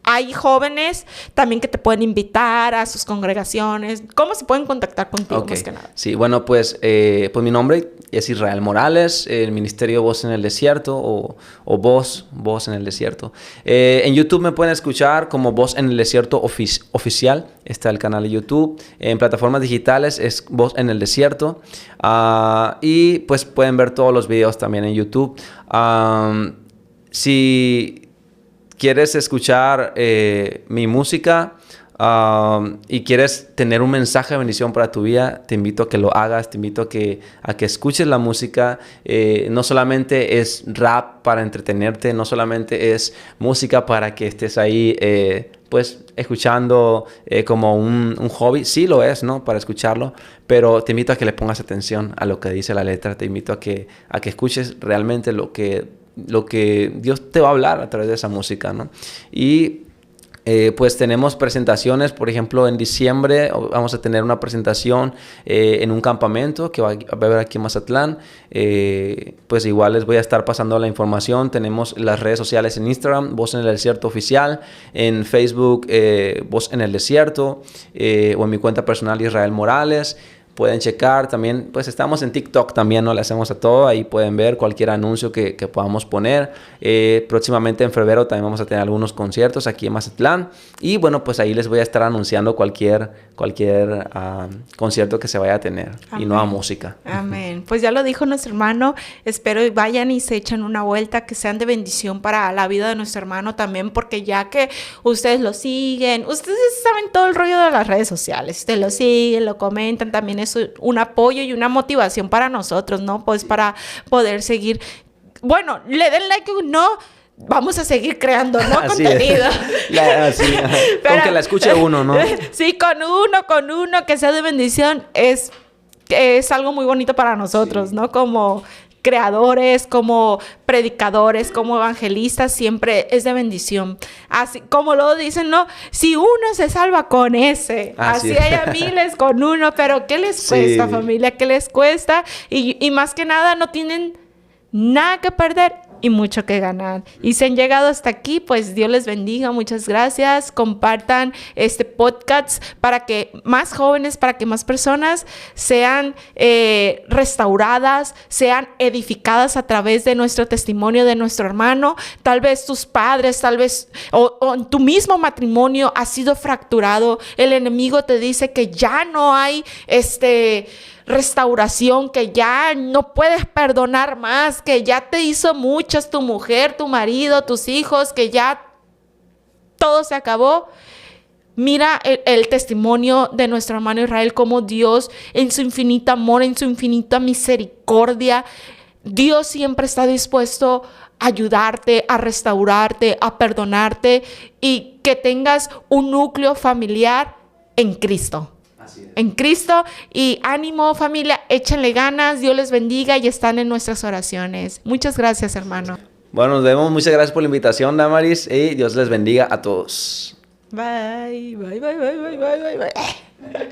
hay jóvenes también que te pueden invitar a sus congregaciones. ¿Cómo se pueden contactar contigo, más que nada? Sí, bueno, pues mi nombre es Israel Morales, el ministerio Voz en el Desierto o Voz en el Desierto. En YouTube me pueden escuchar como Voz en el Desierto oficial. Está el canal de YouTube. En plataformas digitales es Voz en el Desierto. Y pues pueden ver todos los videos también en YouTube. Si quieres escuchar mi música y quieres tener un mensaje de bendición para tu vida, te invito a que lo hagas, te invito a que escuches la música. No solamente es rap para entretenerte, no solamente es música para que estés ahí pues escuchando como un hobby. Sí lo es, ¿no? Para escucharlo, pero te invito a que le pongas atención a lo que dice la letra. Te invito a que escuches realmente lo que Dios te va a hablar a través de esa música, ¿no? Y pues tenemos presentaciones. Por ejemplo, en diciembre vamos a tener una presentación en un campamento que va a haber aquí en Mazatlán. Pues igual les voy a estar pasando la información. Tenemos las redes sociales en Instagram, Voz en el Desierto Oficial, en Facebook, Voz en el Desierto, o en mi cuenta personal, Israel Morales. Pueden checar también, pues estamos en TikTok también, ¿no? Le hacemos a todo. Ahí pueden ver cualquier anuncio que podamos poner. Próximamente en febrero también vamos a tener algunos conciertos aquí en Mazatlán. Y bueno, pues ahí les voy a estar anunciando cualquier concierto que se vaya a tener. Amén. Y nueva música. Amén. Pues ya lo dijo nuestro hermano. Espero y vayan y se echen una vuelta, que sean de bendición para la vida de nuestro hermano también, porque ya que ustedes lo siguen, ustedes saben todo el rollo de las redes sociales. Ustedes lo siguen, lo comentan, también es un apoyo y una motivación para nosotros, ¿no? Pues para poder seguir. Bueno, le den like o no, vamos a seguir creando, ¿no? Contenido. Con que la escuche uno, ¿no? Sí, con uno que sea de bendición es algo muy bonito para nosotros, sí. ¿No? Como creadores, como predicadores, como evangelistas, siempre es de bendición. Así como lo dicen, ¿no? Si uno se salva con ese, así haya miles con uno, pero ¿qué les cuesta, familia? ¿Qué les cuesta? Y más que nada no tienen nada que perder y mucho que ganar. Y si han llegado hasta aquí, pues Dios les bendiga, muchas gracias. Compartan este podcast para que más jóvenes, para que más personas sean restauradas, sean edificadas a través de nuestro testimonio de nuestro hermano. Tal vez tus padres, tal vez, o en tu mismo matrimonio ha sido fracturado. El enemigo te dice que ya no hay restauración, que ya no puedes perdonar más, que ya te hizo muchas tu mujer, tu marido, tus hijos, que ya todo se acabó. Mira el testimonio de nuestro hermano Israel, como Dios en su infinito amor, en su infinita misericordia, Dios siempre está dispuesto a ayudarte, a restaurarte, a perdonarte, y que tengas un núcleo familiar en Cristo. En Cristo. Y ánimo, familia, échenle ganas, Dios les bendiga y están en nuestras oraciones. Muchas gracias, hermano. Bueno, nos vemos. Muchas gracias por la invitación, Damaris, y Dios les bendiga a todos. Bye, bye, bye, bye, bye, bye, bye.